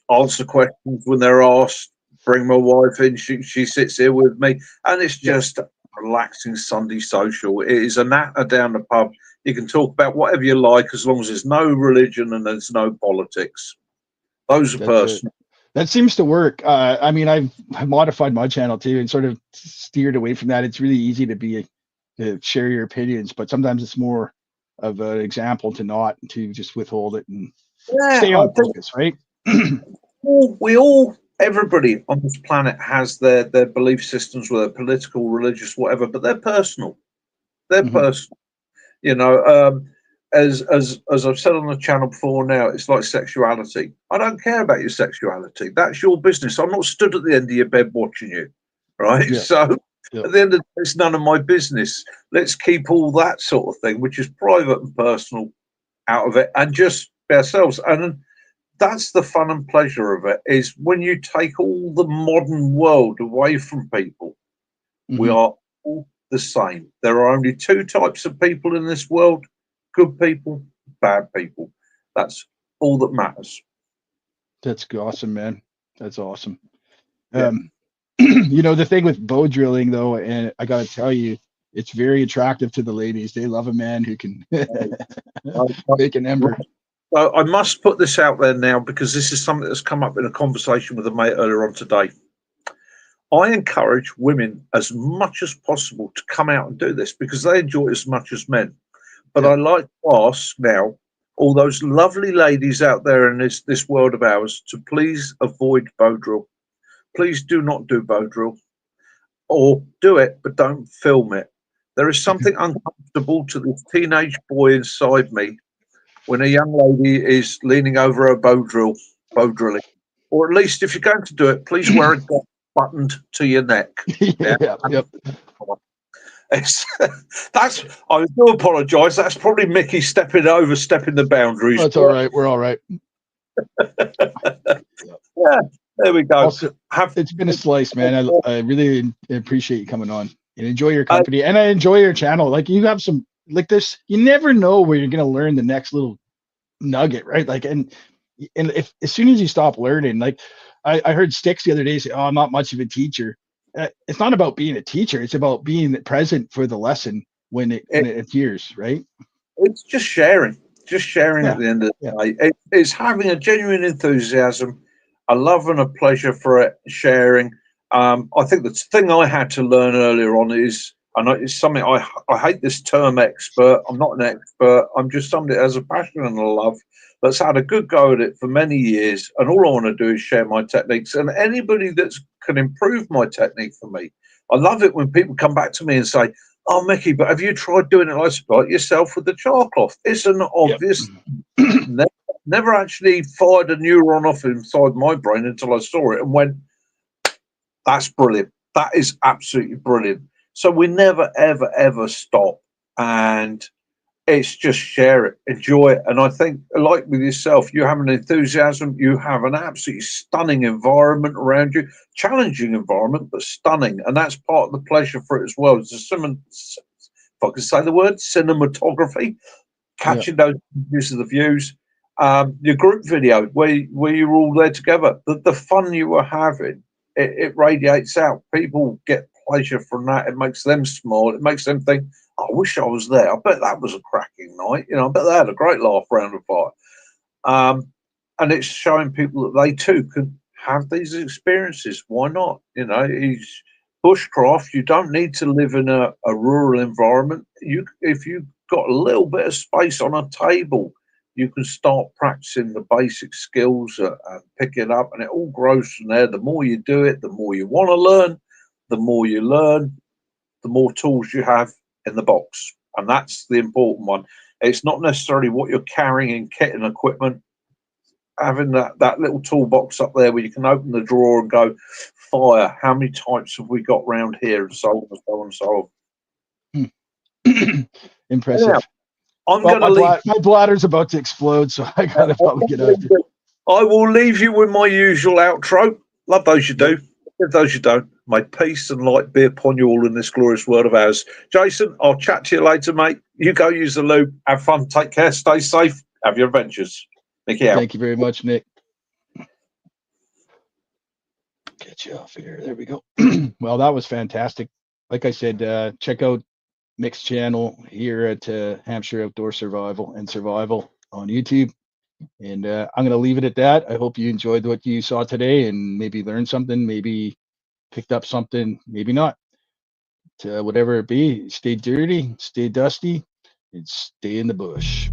answer questions when they're asked, bring my wife in, she sits here with me. And it's Yeah. just a relaxing Sunday social. It is a natter down the pub. You can talk about whatever you like as long as there's no religion and there's no politics. Those are That's it. personal. That seems to work. I mean, I've modified my channel too and sort of steered away from that. It's really easy to share your opinions, but sometimes it's more of an example to just withhold it and Yeah, stay I on think focus, right? everybody on this planet has their belief systems, whether political, religious, whatever, but they're personal. They're Mhm. personal. You know, as I've said on the channel before now, it's like sexuality. I don't care about your sexuality. That's your business. I'm not stood at the end of your bed watching you, right? Yeah. So Yeah. at the end of the day, it's none of my business. Let's keep all that sort of thing, which is private and personal, out of it, and just be ourselves. And that's the fun and pleasure of it, is when you take all the modern world away from people. We Mhm. are all the same. There are only two types of people in this world: good people, bad people. That's all that matters. That's awesome, man. That's awesome. Yeah. The thing with bow drilling though, and I gotta tell you, it's very attractive to the ladies. They love a man who can make an ember. I must put this out there now because this is something that's come up in a conversation with a mate earlier on today. I encourage women as much as possible to come out and do this because they enjoy it as much as men. But Yeah. I like to ask now all those lovely ladies out there in this world of ours to please avoid bow drill. Please do not do bow drill, or do it, but don't film it. There is something uncomfortable to this teenage boy inside me when a young lady is leaning over a bow drilling. Or at least if you're going to do it, please wear a gun buttoned to your neck. Yeah. Yeah. Yep. It's, that's. I do apologise. That's probably Mickey overstepping the boundaries. That's all right. We're all right. Yeah, there we go. Also, it's been a slice, man. I really appreciate you coming on and enjoy your company. And I enjoy your channel. Like you have some like this. You never know where you're gonna learn the next little nugget, right? Like, and if as soon as you stop learning, like I heard Sticks the other day say, "Oh, I'm not much of a teacher." It's not about being a teacher. It's about being present for the lesson when it appears, right? It's just sharing. Just sharing at Yeah. the end of Yeah. the day. It's having a genuine enthusiasm, a love and a pleasure for it, sharing. I think the thing I had to learn earlier on is, and it's something I hate this term expert. I'm not an expert. I'm just somebody that has a passion and a love that's had a good go at it for many years. And all I want to do is share my techniques. And anybody that can improve my technique for me, I love it when people come back to me and say, "Oh, Mickey, but have you tried doing it like yourself with the char cloth?" It's an obvious. Never actually fired a neuron off inside my brain until I saw it and went, "That's brilliant. That is absolutely brilliant." So we never, ever, ever stop, and it's just share it, enjoy it. And I think, like with yourself, you have an enthusiasm, you have an absolutely stunning environment around you, challenging environment, but stunning. And that's part of the pleasure for it as well. It's a I can say the word, cinematography, catching those views of the views. Your group video where you're all there together, the fun you were having, it radiates out. People get pleasure from that. It makes them smile. It makes them think, I wish I was there. I bet that was a cracking night. You know, I bet they had a great laugh round the fire. And it's showing people that they too can have these experiences. Why not? You know, it's bushcraft. You don't need to live in a rural environment. If you've got a little bit of space on a table, you can start practicing the basic skills and pick it up, and it all grows from there. The more you do it, the more you want to learn. The more you learn, the more tools you have in the box. And that's the important one. It's not necessarily what you're carrying in kit and equipment. Having that little toolbox up there where you can open the drawer and go, fire, how many types have we got round here, and so on and so on and so on. Impressive. Now, I'm Well, going to leave. my bladder's about to explode, so I gotta probably get out. I will leave you with my usual outro. Love those you do. Love those you don't. May peace and light be upon you all in this glorious world of ours. Jason, I'll chat to you later, mate. You go use the lube. Have fun. Take care. Stay safe. Have your adventures. Mickey out. Thank you very much, Nick. Get you off here. There we go. Well, that was fantastic. Like I said, check out Mick's channel here at Hampshire Outdoor Survival and Survival on YouTube. And I'm going to leave it at that. I hope you enjoyed what you saw today and maybe learned something, maybe picked up something, maybe not. Whatever it be, stay dirty, stay dusty, and stay in the bush.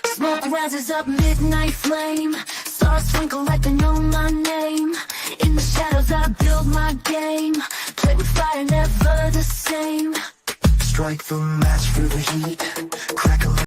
Smoke rises up, midnight flame. Stars twinkle like they know my name. In the shadows I build my game. Play with fire, never the same. Strike the match for the heat. Crackle.